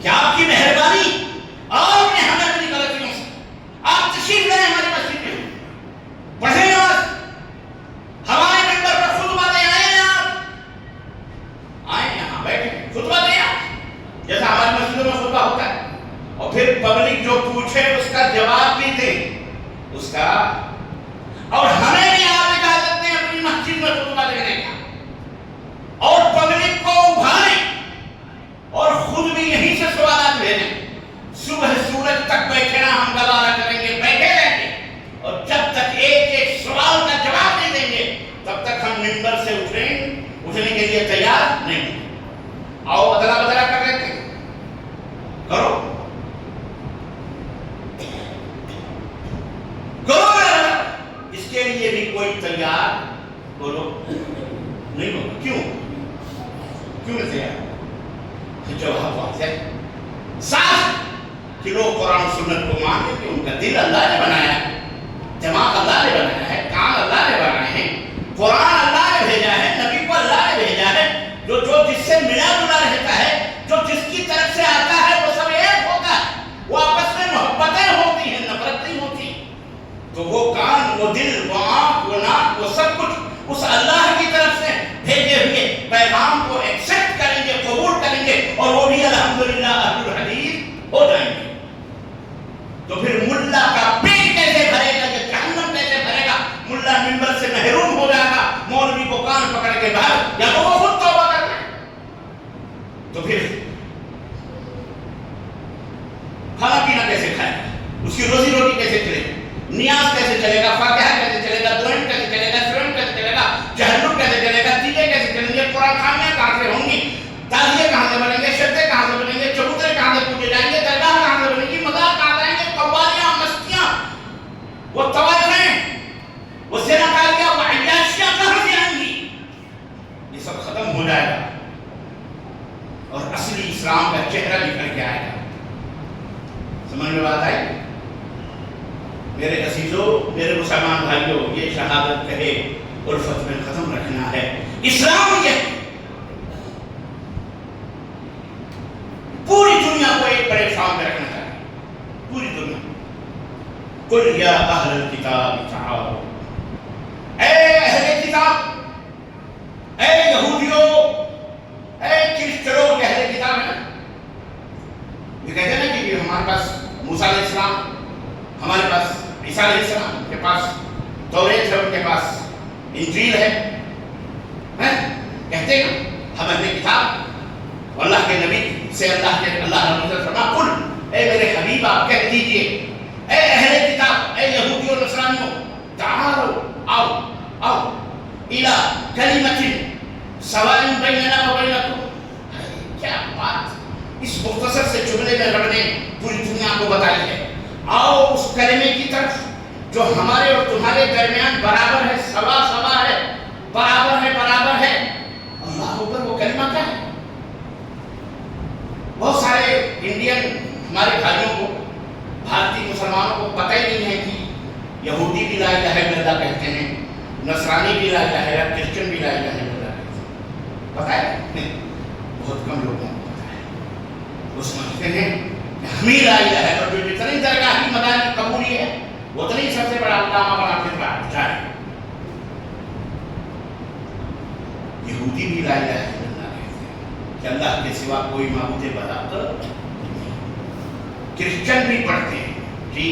کہ آپ کی مہربانی پھر پبلک جو پوچھے اس کا جواب بھی دے اس کا، اور ہمیں بھی آپ اجازت دیں اپنی مسجد میں خطبہ دینے کا، اور پبلک کو ابھاریں اور خود بھی یہیں سے سوالات بھیجیں۔ صبح سورج تک بیٹھے نا ہم گوارا کریں گے، بیٹھے رہیں گے، اور جب تک ایک ایک سوال کا جواب نہیں دیں گے تب تک ہم ممبر سے اٹھنے کے لیے تیار نہیں ہیں۔ آؤ ادلا بدلا کر لیتے ہیں، کرو اس کے لیے بھی کوئی تیار بولو نہیں ہوگا۔ کیوں نہیں تیار؟ جواب واضح صاف کہ لوگ قرآن سنت کو مانتے کہ ان کا دل اللہ نے بنایا ہے، دماغ اللہ نے بنایا ہے، کان اللہ نے بنائے ہیں، قرآن اللہ نے بھیجا ہے، نبی کو اللہ نے بھیجا ہے، جو جس سے ملا جلا رہتا ہے، جو جس کی طرف سے آتا ہے وہ سب ایک ہوتا ہے، وہ آپس میں محبتیں ہوتی ہیں، نفرت نہیں ہوتی۔ تو وہ کان، وہ دل، وہ آنکھ، وہ ناک، وہ سب کچھ اس اللہ کی طرف سے بھیجے ہوئے پیغام کو ایکسپٹ کریں گے، قبول کریں گے، اور وہ بھی الحمدللہ اہل الحدیث ہو جائیں گے۔ تو پھر ملا کا پیٹ کیسے بھرے گا، یہ جہنم کیسے بھرے گا؟ ملا ممبر سے محروم ہو جائے گا، مولوی کو کان پکڑ کے باہر، یا تو وہ خود توبہ کر لے، تو پھر کھانا پینا کیسے کھائے گا، اس کی روزی روٹی کیسے چلے گی، نیاز کیسے چلے گا، فاتحہ کیسے چلے گا، دوئم کیسے چلے گا، سرم کیسے چلے گا، تہجد کیسے چلے گا، تیلے کیسے چلیں گے، قرآن خوانیاں کہاں سے ہوں گی، تعزیے کہاں سے بنیں گے، شدے کہاں سے بنیں گے، چبوترے کہاں سے پوجے جائیں گے، درگاہ کہاں سے بنے گی، مزار کہاں جائیں گے، قوالیاں، مستیاں، وہ طوائفیں، وہ زناکاریاں، وہ عیاشیاں کہاں سے آئیں گی؟ یہ سب ختم ہو جائے گا اور اصلی اسلام کا چہرہ نکل کے آئے گا۔ سمجھ میں بات آئی؟ میرے عزیزو، میرے مسلمان بھائیوں، یہ شہادت کہے الفت میں ختم رکھنا ہے۔ اسلام یہ پوری دنیا کو ایک بڑے فارم میں رکھنا چاہیے، پوری دنیا۔ قل یا اہل الکتاب تعالوا، اے اہل کتاب، اے یہودیوں، اے کرسچنوں، یہ اہل کتاب ہے نا، یہ کہتے ہیں نا کہ ہمارے پاس موسیٰ علیہ السلام، ہمارے پاس عیسیٰ علیہ السلام، ان کے پاس توریت ہے، ان کے پاس انجیل ہے، کہتے ہیں ہم اہل کتاب، اللہ کے نبی سے اللہ نے فرمایا قل، اے میرے حبیب آپ کہہ دیجئے، اے اہل کتاب، اے یہودیوں نصرانیوں، تعالوا، آؤ آؤ، الی کلمۃ سواء بیننا و بینکم۔ کیا بات اس مختصر سے جملے میں رب نے پوری دنیا کو بتائی ہے۔ آؤ اس کلمے کی طرف جو ہمارے اور تمہارے درمیان برابر ہے، سوا سوا ہے، برابر ہے، برابر ہے۔ اللہ اوپر وہ کلمہ کیا ہے؟ بہت سارے انڈین ہمارے بھائیوں کو، بھارتی مسلمانوں کو پتہ ہی نہیں ہے کہ یہودی بھی لا الہ الا اللہ کہتے ہیں، نصرانی بھی لا الہ الا اللہ، کرسچن بھی لا الہ الا اللہ کہتے ہیں۔ پتہ ہے؟ نہیں، بہت کم لوگوں کو پتہ ہے۔ وہ سمجھتے ہیں کہ ہم ہی لا الہ الا اللہ، جو جتنی درگاہ کی مدار قبولی ہے اتنی سب سے بڑا علامہ بنا پھر رہا جائے۔ یہودی بھی لا الہ الا اللہ کہتے ہیں کہ اللہ کے سوا کوئی معبود برحق نہیں۔ کرسچن بھی پڑھتے ہیں، جی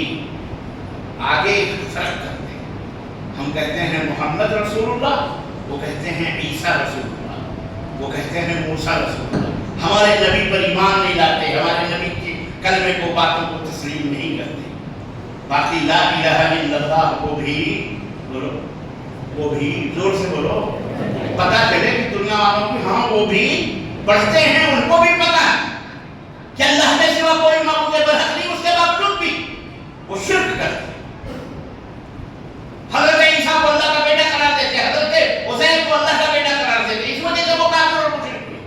آگے فرق کرتے ہیں، ہم کہتے ہیں محمد رسول اللہ، وہ کہتے ہیں عیسیٰ رسول اللہ، وہ کہتے ہیں موسیٰ رسول اللہ۔ ہمارے نبی پر ایمان نہیں لاتے، ہمارے نبی کی کلمے کو، باتوں کو تسلیم نہیں کرتے۔ باقی لا الہ الا اللہ کو بھی بولو، وہ بھی زور سے بولو، پتہ چلے کہ دنیا والوں کی ہاں وہ بھی پڑھتے ہیں، ان کو بھی پتہ ہے کہ اللہ کے سوا کوئی معبود برحق نہیں، اس کے باوجود بھی وہ شرک کرتے ہیں۔ حضرت عیسیٰ کو اللہ کا بیٹا قرار دیتے، حضرت عزیر کو اللہ کا بیٹا قرار دیتے، اس وجہ سے وہ کافر اور مشرک ہوئے۔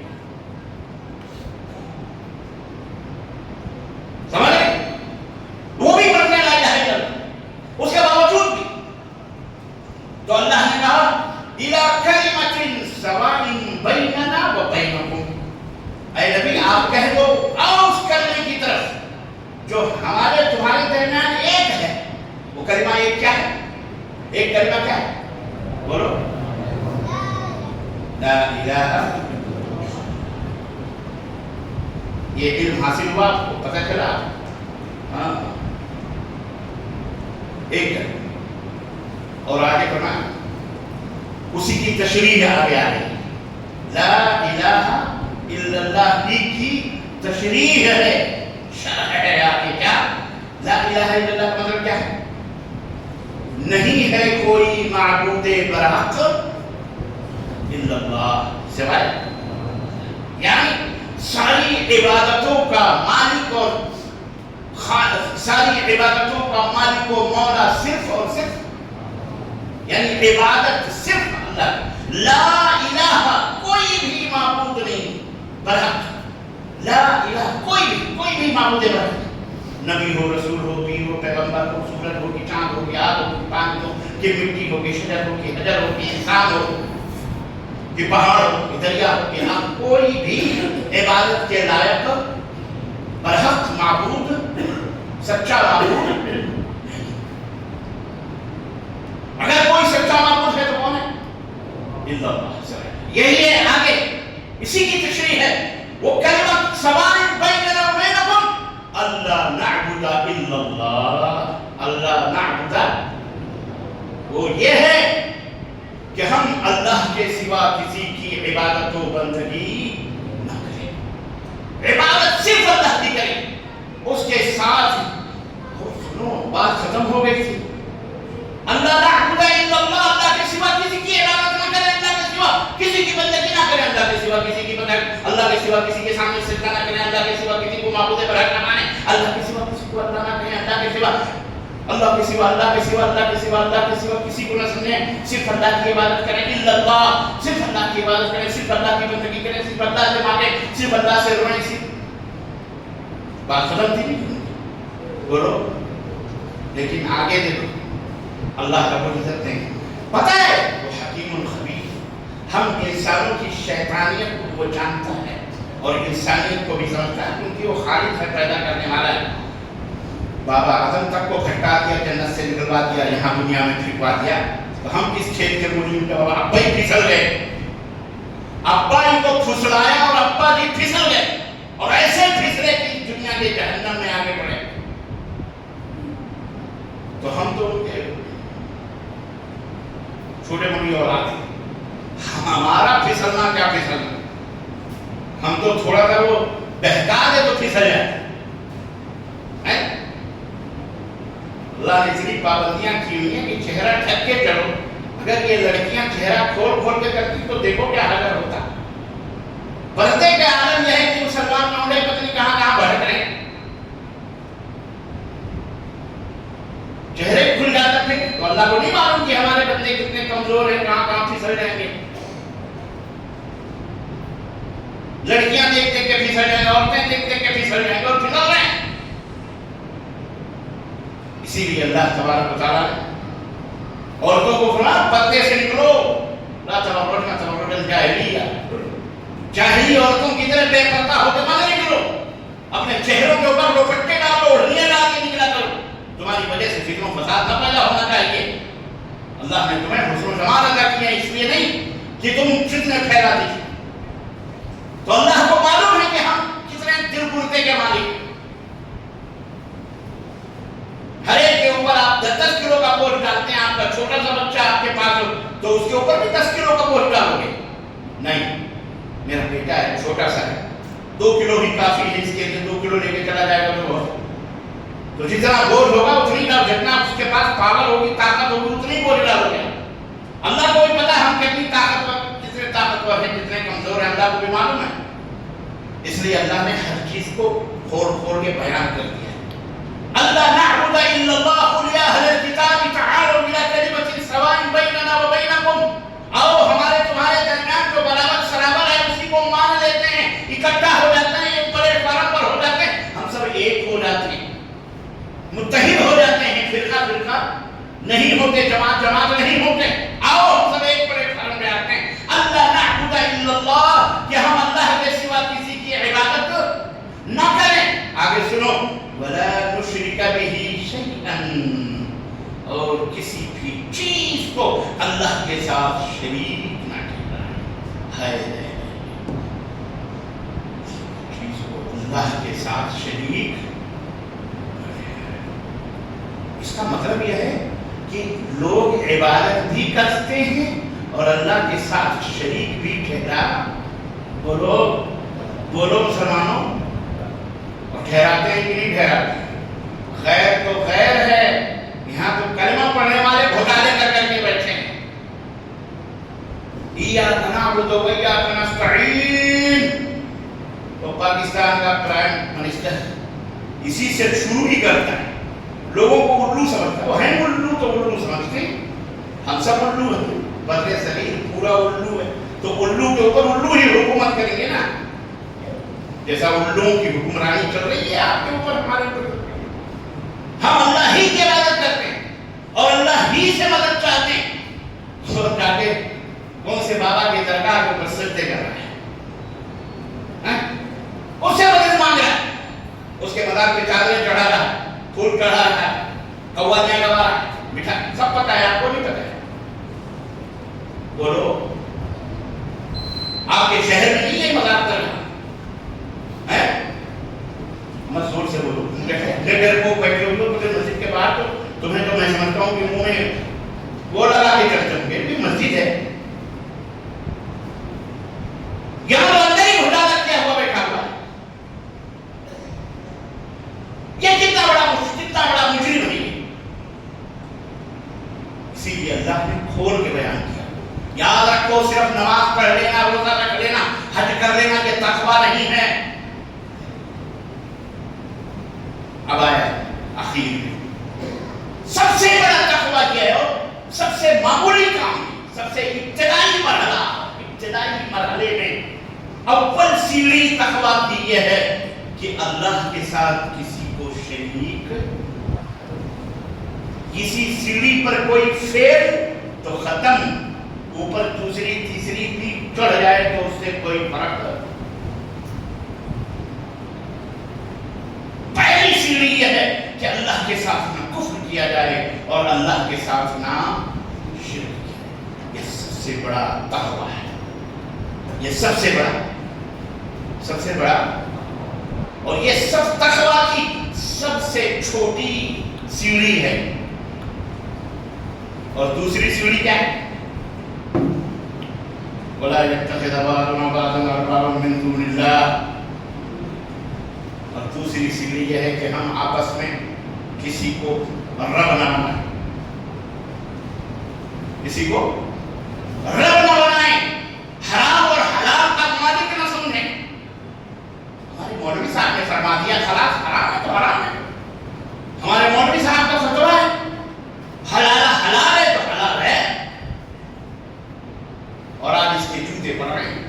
سمجھ رہے؟ وہ بھی پڑھتے لا الہ الا اللہ، اس کے باوجود بھی تو اللہ نے کہا الی کلمۃ سواء بیننا و بینکم، اے نبی آپ کہہ دو آؤ اس کلمے کی طرف جو ہمارے تمہارے درمیان ایک ہے۔ وہ کلمہ ایک کیا ہے؟ ایک کلمہ کیا ہے؟ بولو، لا الہ۔ یہ علم حاصل ہوا، آپ کو پتہ چلا ہاں ایک ہے. اور آگے فرمایا اسی کی تشریح آگے آ رہی ہے. لا الہ الا اللہ کی تشریح ہے, شرح ہے آگے. کیا لا الہ الا اللہ کا مطلب کیا ہے؟ نہیں ہے کوئی معبود برحق الا اللہ سوائے, یعنی ساری عبادتوں کا مالک اور ساری عبادتوں کا مالک و مولا صرف اور صرف, یعنی عبادت صرف اللہ. لا الہ کوئی بھی معبود نہیں برحق, لا الہ کوئی بھی معبود برحق, نبی ہو, رسول ہو, پیر ہو, پیغمبر ہو, سورج ہو کہ چاند ہو کہ آگ ہو کہ پانی ہو کہ مٹی ہو کہ شجر ہو کہ حجر ہو کہ انسان ہو کہ پہاڑ ہو کہ دریا ہو کہ ہم, کوئی بھی عبادت کے لائق برحق معبود, سچا معبود نہیں. اگر کوئی سچا معبود ہے تو کون ہے؟ الا اللہ. یہی ہے آگے اسی کی تشریح ہے. وہ کلمہ سوائن بیننا و بینکم اللہ نعبد الا اللہ, اللہ نعبد وہ یہ ہے کہ ہم اللہ کے سوا کسی کی عبادت و بندگی نہ کریں, عبادت صرف اللہ کی کریں. اس کے ساتھ سنو بات ختم ہو گئی تھی. اللہ نعبد الا اللہ, اللہ کے سوا کسی کی عبادت نہ کریں, اللہ کے سوا کسی کی بندگی نہ کریں, اللہ کے سوا کسی کی بندگی, اللہ کے سوا کسی کے سامنے سجدہ نہ کریں, اللہ کے سوا کسی کو معبود برحق نہ مانیں, اللہ کے سوا کسی کو اللہ نہ کہیں, اللہ کے سوا اللہ کے سوا اللہ کے سوا اللہ کے سوا اللہ کے سوا کسی کو نہ سمجھیں, صرف اللہ کی عبادت کریں. الا اللہ, صرف اللہ کی عبادت کریں, صرف اللہ کی بندگی کریں, صرف اللہ سے مانگیں, صرف اللہ سے روئیں. صرف بات ختم تھی بولو. لیکن آگے دیکھو اللہ رب العزت نے پتہ ہے وہ حکیم الخبیر, ہم انسانوں کی شیطانیت کو وہ جانتا ہے اور انسانیت کو بھی سمجھتا ہے, کیونکہ وہ خالق ہے, پیدا کرنے والا ہے. بابا اعظم تک کو پھٹکا دیا, جنت سے نکلوا دیا, یہاں دنیا میں پھینکوا دیا, تو ہم کس کھیل کے مجرم کے بابا ابا ہی پھسل گئے, ابا ان کو پھسلایا اور ابا جی پھسل گئے, اور ایسے پھسلے کہ دنیا کے جہنم میں آگے بڑھے. تو ہم تو ان کے چھوٹے موٹی اولاد ہیں, ہمارا پھسلنا کیا پھسلنا, ہم تو تھوڑا سا وہ بہکا دے تو پھسل جاتے. اللہ نے اتنی پابندیاں کی ہوئی ہیں کہ چہرہ ڈھک کے چلو. اگر یہ لڑکیاں چہرہ کھول کھول کے کرتی تو دیکھو کیا حال ہوتا. پردے کا عالم یہ ہے کہ مسلمان لوگے پتہ نہیں کہاں کہاں بھٹک رہے ہیں, چہرے کھل جاتے تھے تو اللہ کو نہیں معلوم کہ ہمارے بندے کتنے کمزور ہیں, کہاں کہاں پھسل جائیں گے. لڑکیاں دیکھ دیکھ کے پھسل جائیں گے, عورتیں دیکھ دیکھ کے پھسل جائیں گے, اور پھسل رہے ہیں. اسی لیے اللہ تبارک و تعالیٰ نے عورتوں کو فرمایا پردے سے نکلو, لا تبرجن تبرج الجاہلیہ, جاہلی عورتوں کی طرح بے پردہ ہو کے مت نکلو, اپنے چہروں کے اوپر دوپٹے ڈالو, اوڑھنیاں ڈال کے نکلا کرو. تمہاری وجہ سے فتنہ و فساد نہ پیدا ہونا چاہیے. اللہ نے تمہیں حسن و جمال عطا کیا اس لیے نہیں کہ تم فتنے پھیلا دیجیے. تو اللہ کو معلوم ہے کہ ہم کتنے دل گرتے کے مالک. ہر ایک کے اوپر آپ 10 کلو کا بوجھ ڈالتے ہیں, آپ کا چھوٹا سا بچہ آپ کے پاس ہو تو اس کے اوپر بھی 10 کلو کا بوجھ ڈالو گے. نہیں, میرا بیٹا ہے, چھوٹا سا ہے, 2 کلو ہی کافی ہے اس کے لیے, 2 کلو لے کے چلا جائے گا تو جتنا بوجھ ہوگا اتنی ڈال, جتنا اس کے پاس پاور ہوگی, طاقت ہوگی, اتنی بوجھ ڈالو گے. اللہ کو بھی پتا ہے ہم کتنی طاقتور ہیں, کتنے کمزور ہیں, اللہ کو بھی معلوم ہے. اس لیے اللہ نے ہر چیز کو کھول کے بیان کر دیا. اللہ نعبد الا اللہ, قل یا اہل الکتاب تعالوا الی کلمۃ سواء بیننا و بینکم, آؤ ہمارے تمہارے درمیان جو برابر سرابر ہے اسی کو مان لیتے ہیں, اکٹھا ہو جاتے ہیں, ایک بڑے فارم پر ہو جاتے ہیں, ہم سب ایک ہو جاتے ہیں, متحد ہو جاتے ہیں, فرقہ فرقہ نہیں ہوتے, جماعت جماعت نہیں ہوتے. آؤ ہم سب ایک بڑے فارم میں آتے ہیں. اللہ نعبد الا اللہ, کہ ہم اللہ کے سوا کسی کی عبادت نہ کریں. آگے سنو, ولا نشرک به شیئا, اور کسی بھی چیز کو اللہ کے ساتھ شریک نہ ٹھہرائیں. ہے چیز کو اللہ کے ساتھ شریک, مطلب یہ ہے کہ لوگ عبادت بھی کرتے ہیں اور اللہ کے ساتھ شریک بھی ٹھہرا بولو مسلمانوں، اور ٹھہراتے ہیں کہ نہیں ٹھہراتے؟ غیر تو غیر ہے، یہاں تو کلمہ پڑھنے والے گھوٹالے کر کے بیٹھے ہیں۔ ایاک نعبد و ایاک نستعین، تو پاکستان کا پرائم منسٹر اسی سے شروع ہی کرتا ہے، لوگوں کو الو سمجھتا ہے، وہ ہیں الو تو الو سمجھتے ہیں، ہم سب الو ہیں، بر صغیر پورا الو ہے، تو الو کے اوپر الو ہی حکومت کریں گے نا، جیسا الوؤں کی حکمرانی چل رہی ہے آپ کے اوپر، ہمارے اوپر۔ ہم اللہ ہی کی عبادت کرتے ہیں اور اللہ ہی سے مدد چاہتے ہیں، اور جا کے کون سے بابا کے درگاہ کے اوپر سجدے کر رہا ہے، اس سے مدد مانگ رہا ہے، اس کے مزار پہ چادریں چڑھا رہا ہے، پھول چڑھا رہا ہے، قوالیاں گوا رہا ہے، مٹھا سب پتہ ہے، آپ کو نہیں پتہ ہے؟ بولو، آپ کے شہر میں نہیں ہے مزار چل رہا ہے؟ مت زور سے بولو، ڈر کو بیٹھے ہو تو مسجد کے باہر، تو تمہیں تو میں سمجھتا ہوں کہ منہ میں وہ لگا کے کرتے ہوں گے، مسجد ہے، یہاں تو اندر ہی گھوٹالہ کیا ہوا بیٹھا ہوا ہے، یہ کتنا بڑا مجرم ہے۔ اسی لیے اللہ نے کھول کے بیان کیا، یاد رکھو صرف نماز پڑھ لینا، روزہ رکھ لینا، حج کر لینا یہ تقویٰ نہیں ہے۔ اب آیا اخیر میں سب سے بڑا تقویٰ کیا ہے، اور سب سے معمولی کام، سب سے ابتدائی مرحلے میں اول سیڑھی تقویٰ کی یہ ہے کہ اللہ کے ساتھ کسی کو شریک، کسی سیڑھی پر کوئی فیل تو ختم، اوپر دوسری تیسری بھی چڑھ جائے تو اس سے کوئی فرق نہیں۔ پہلی سیڑھی یہ ہے کہ اللہ کے ساتھ نہ کفر کیا جائے اور اللہ کے ساتھ نہ شرک کیا جائے، یہ سب سے بڑا تقویٰ ہے، یہ سب سے بڑا اور یہ سب تقویٰ کی سب سے چھوٹی سیڑھی ہے۔ اور دوسری سیڑھی کیا ہے؟ وَلَا يَتَّخِذَ بَعْضُنَا بَعْضًا أَرْبَابًا مِّن دُونِ اللَّهِ، اور دوسری سیڑھی یہ ہے کہ ہم آپس میں کسی کو رب نہ بنائیں، کسی کو رب نہ بنائیں، حرام اور حلال کا مالک نہ سمجھیں۔ ہمارے مولوی صاحب نے فرما دیا خلاص حرام ہے تو حرام ہے، ہمارے مولوی صاحب کا فتویٰ ہے حلال ہے تو حلال ہے، اور آج اس کے جوتے پڑ رہے ہیں،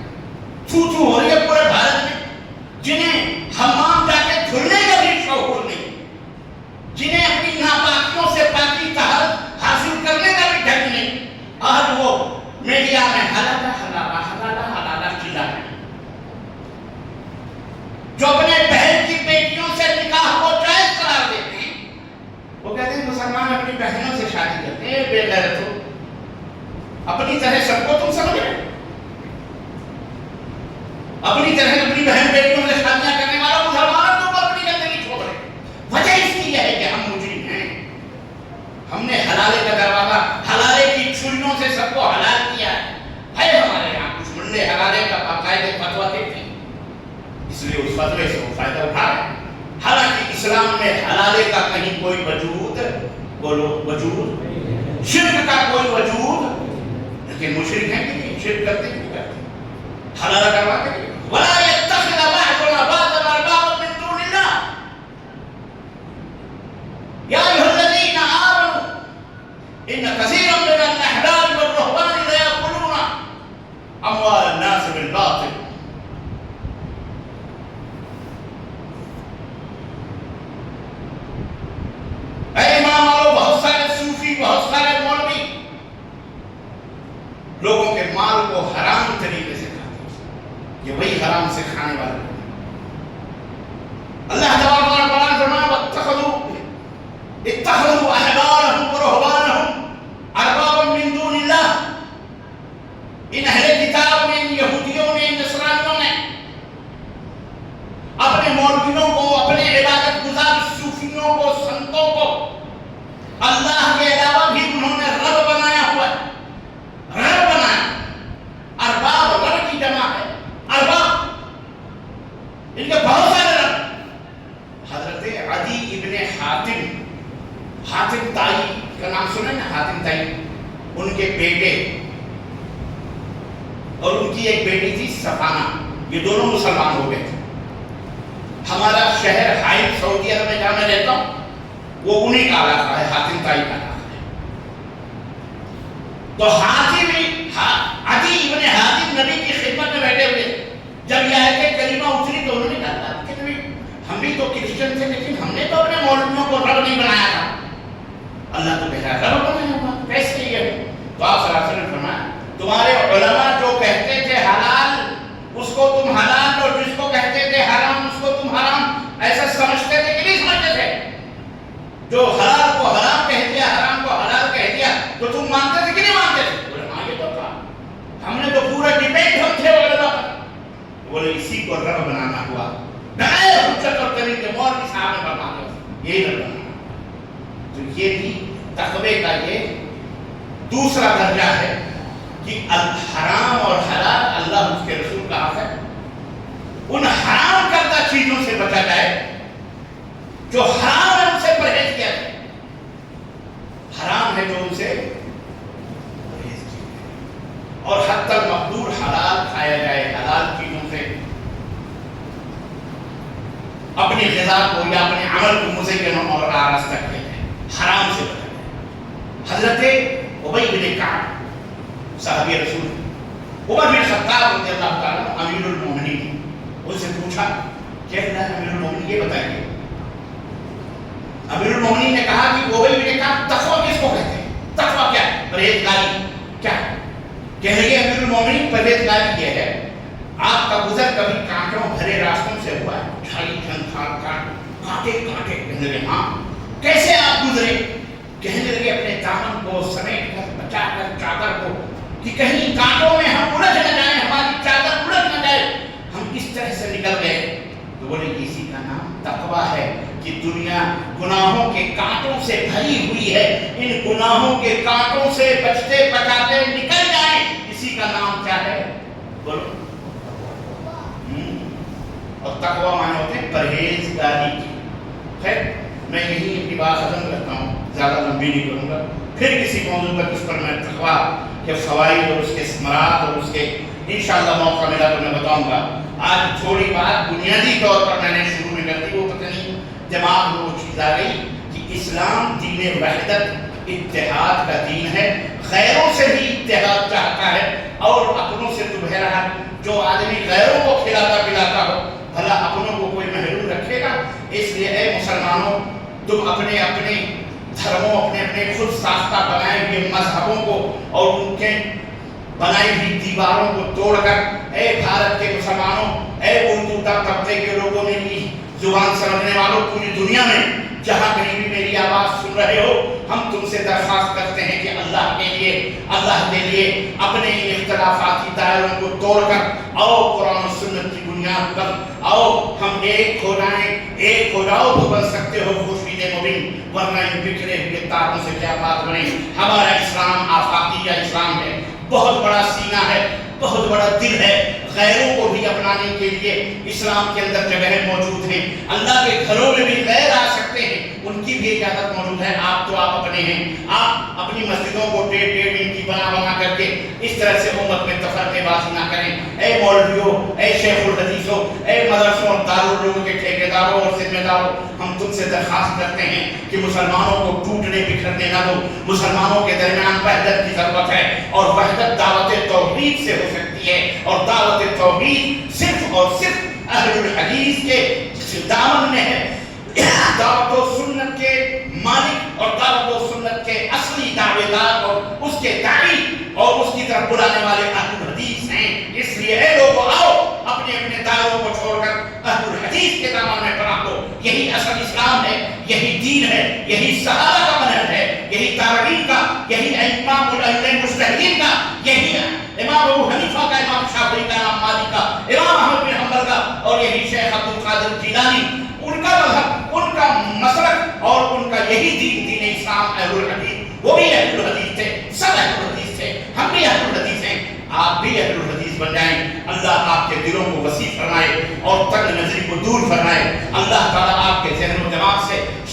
چھو ہو رہی ہے پورے بھارت میں، جنہیں حمام جا کے دھلنے کا بھی شعور نہیں، جنہیں اپنی ناپاکیوں سے پاکی طہارت حاصل کرنے کا بھی ڈھنگ نہیں، آج وہ میڈیا میں حلالہ چلا ہے، جو اپنے بہن کی بیٹیوں سے نکاح کو جائز قرار دیتے ہیں، وہ کہتے ہیں مسلمان اپنی بہنوں سے شادی کرتے ہیں، بے غیرت ہو، اپنی طرح سب کو تم سمجھ رہے، اپنی طرح اپنی بہن بیٹیوں سے شادیاں کرنے والا مسلمانوں کے اوپر اپنی گندگی چھوڑ رہے۔ وجہ اس کی یہ ہے کہ ہم مجرم ہیں، ہم نے حلالے کا دروازہ، حلالے کی چھریوں سے سب کو حلال کیا ہے ہمارے یہاں کچھ منڈے حلالے کا باقاعدہ فتویٰ دیتے ہیں، اس لیے اس فتوے سے وہ فائدہ اٹھا رہے ہیں، حالانکہ اسلام میں حلالے کا کہیں کوئی وجود، بولو وجود، شرک کا کوئی وجود، لیکن مشرک ہیں کہ نہیں، شرک کرتے ہیں، حلالہ کرواتے ہیں۔ وَلَا يَتَّخِذَ بَعْضُنَا بَعْضًا أَرْبَابًا مِّن دُونِ اللَّهِ يَا أَيُّهَا الَّذِينَ آمَنُوا إِنَّ كَثِيرًا مِّنَ الْأَحْبَارِ وَالرُّهْبَانِ لَيَأْكُلُونَ أَمْوَالَ النَّاسِ بِالْبَاطِلِ۔ اے امام والو، بہت سارے صوفی، بہت سارے مولوی لوگوں کے مال کو حرام طریقے سے کھاتے ہیں، یہ وہی حرام سے کھانے والے ہیں۔ اللہ تبارک و تعالیٰ فرمایا اتخذوا احبارهم ورهبانهم اربابا من دون اللہ، ان اہل کتاب نے، ان یہودیوں نے، ان نصرانیوں نے اپنے مولویوں کو، اپنے عبادت گزار صوفیوں کو، سنتوں کو اللہ ابن حاتم تائی کا نام سنا ہے نا؟ حاتم تائی، ان کے بیٹے اور ان کی ایک بیٹی تھی سفانہ، یہ دونوں مسلمان ہو گئے تھے۔ ہمارا شہر حائف سعودی عرب میں جہاں میں رہتا ہوں وہ انہیں کا علاقہ ہے، حاتم تائی کا علاقہ ہے۔ تو عدی ابن حاتم نبی کی خدمت میں بیٹھے ہوئے، جب یہ آیت کریمہ اتری تو انہوں نے کہا کہ نبی ہم بھی تو کرسچن تھے لیکن ہم نے تو اپنے مولویوں کو رب نہیں بنایا تھا، اللہ تو کہہ رہا ہے رب بنایا ہوا، کیسے یہ؟ تو آپ صلی اللہ علیہ وسلم نے فرمایا تمہارے علماء جو کہتے تھے حلال اس کو تم حلال اور جس کو کہتے تھے حرام اس کو تم حرام ایسا سمجھتے تھے کہ نہیں سمجھتے تھے؟ جو حلال کو حرام کہہ دیا حرام کو حلال کہہ دیا تو تم مانتے تھے کہ نہیں مانتے تھے؟ بولے ہاں یہ تو تھا، ہم نے تو پورا ڈیپینڈ ہم تھے علماء پر۔ بولے اسی کو رب بنانا ہوا، بغیر حجت اور دلیل کے مولوی صاحب نے بنا دیا، یہی رب بنانا۔ تو یہ بھی تقوی کا یہ دوسرا درجہ ہے کہ حرام اور حلال اللہ اس کے رسول کا حق ہے، ان حرام کردہ چیزوں سے بچا جائے، جو حرام ہے ان سے پرہیز کیا جائے، حرام ہے جو ان سے پرہیز کیا جائے، اور حتی المقدور حلال کھایا جائے، حلال چیزوں سے اپنی غذا کو یا اپنے عمل کو مزین اور آراستہ کیا جائے، حرام سے بچا جائے۔ حضرت ابی بن کعب صحابی رسول عمر بن خطاب رضی اللہ تعالیٰ امیر المومنین، ان سے پوچھا کہ اللہ امیر المومنین یہ بتائیے، امیر المومنین نے کہا کہ ابی بن کعب تقوی کس کو کہتے ہیں؟ تقوی کیا ہے؟ پرہیزگاری کیا ہے؟ کہہ رہی ہے امیر المومنین پرہیزگاری یہ ہے آپ کا گزر کبھی کانٹوں بھرے راستوں سے ہوا ہے، کانٹے کہنے لگے ہاں، کیسے آپ گزرے؟ کہنے لگے اپنے دامن کو سمیٹ کر بچا کر چادر کو کہ کہیں کانٹوں میں ہم الجھ نہ جائیں، ہماری چادر الجھ نہ جائے، ہم اس طرح سے نکل گئے۔ تو بولے اسی کا نام تقوی ہے کہ دنیا گناہوں کے کانٹوں سے بھری ہوئی ہے، ان گناہوں کے کانٹوں سے بچتے بچاتے نکل جائیں، اسی کا نام کیا ہے؟ بولو۔ اور تقوی معنی ہوتے ہیں پرہیزگاری کی۔ خیر میں یہی اپنی بات ختم کرتا ہوں، زیادہ لمبی نہیں کروں گا، پھر کسی موضوع پر اس پر میں تقوی کے فوائد اور اس کے ثمرات اور اس کے انشاءاللہ موقع ملا تو میں بتاؤں گا۔ آج تھوڑی بات بنیادی طور پر میں نے شروع میں کر دی، وہ پتہ نہیں دماغ میں وہ چیز آ گئی کہ اسلام دین وحدت اتحاد کا دین ہے، غیروں سے بھی اتحاد چاہتا ہے، اور اپنوں سے تو بہرحال جو آدمی غیروں کو کھلاتا پلاتا ہو بھلا اپنوں کو کوئی محروم رکھے گا؟ اس لیے اے مسلمانوں تم اپنے اپنے دھرموں اپنے اپنے خود ساختہ بنائے ہوئے مذہبوں کو اور ان کے بنائی ہوئی دیواروں کو توڑ کر اے بھارت کے مسلمانوں، اے اردو طبقے کے لوگوں میں بھی زبان سمجھنے والوں پوری دنیا میں جہاں کہیں بھی میری آواز سن رہے ہو، ہم تم سے درخواست کرتے ہیں کہ اللہ کے لیے اپنے اختلافاتی دائروں کو توڑ کر آؤ قرآن و سنت کی بنیاد پر آؤ ہم ایک ہو جائیں، ایک ہو جاؤ تو بن سکتے ہو خورشید مبین، ورنہ ان بکھرے ہوئے تاروں سے کیا بات بنے۔ ہمارا اسلام آفاقیہ اسلام ہے، بہت بڑا سینہ ہے، بہت بڑا دل ہے، غیروں کو بھی اپنانے کے لیے اسلام کے اندر جگہیں موجود ہیں، اللہ کے گھروں میں بھی غیر آ سکتے ہیں، ان کی بھی اجازت موجود ہے۔ آپ تو آپ اپنے ہیں، آپ اپنی مسجدوں کو ڈیڑھ ان کی بنا کر کے اس طرح سے امت میں تفرقے بازی نہ کریں۔ اے مولویوں، اے شیخ الحدیثوں، اے مدرسوں اور دارالعلوم کے ٹھیکیداروں اور ذمہ داروں، ہم تم سے درخواست کرتے ہیں کہ مسلمانوں کو ٹوٹنے بکھرنے نہ دو، مسلمانوں کے درمیان وحدت کی ضرورت ہے، اور وحدت دعوت توحید سے ہو سکتی ہے، اور دعوت توحید صرف اور صرف اہل الحدیث کے دامن میں ہے۔ دعوت و سنت کے مالک اور دعوت و سنت کے اصلی دعوے دار اور اس کے داعی اور اس کی طرف بلانے والے اہل الحدیث ہیں۔ اس لیے اے لوگوں آؤ اپنے اپنے دائروں کو چھوڑ کر اہل الحدیث کے دامن میں پناہ لو۔ یہی اصل اسلام ہے، یہی دین ہے، یہی صحابہ کا منہج ہے، یہی تابعین کا، یہی امام المجتہدین کا، یہی امام ابو حنیفہ کا، امام شافعی کا، امام مالک کا، امام احمد بن حنبل کا، اور یہی شیخ عبد القادر جیلانی، ان کا مذہب، ان کا مسلک اور ان کا یہی دین اسلام اہل الحدیث، وہ بھی اہل الحدیث تھے، سب اہل الحدیث تھے، ہم بھی اہل الحدیث ہیں، آپ بھی اہل الحدیث بن جائیں۔ اللہ آپ کے دلوں کو وسیع فرمائے اور تنگ نظری کو دور فرمائے۔ اللہ تعالیٰ آپ کے ذہن و دماغ سے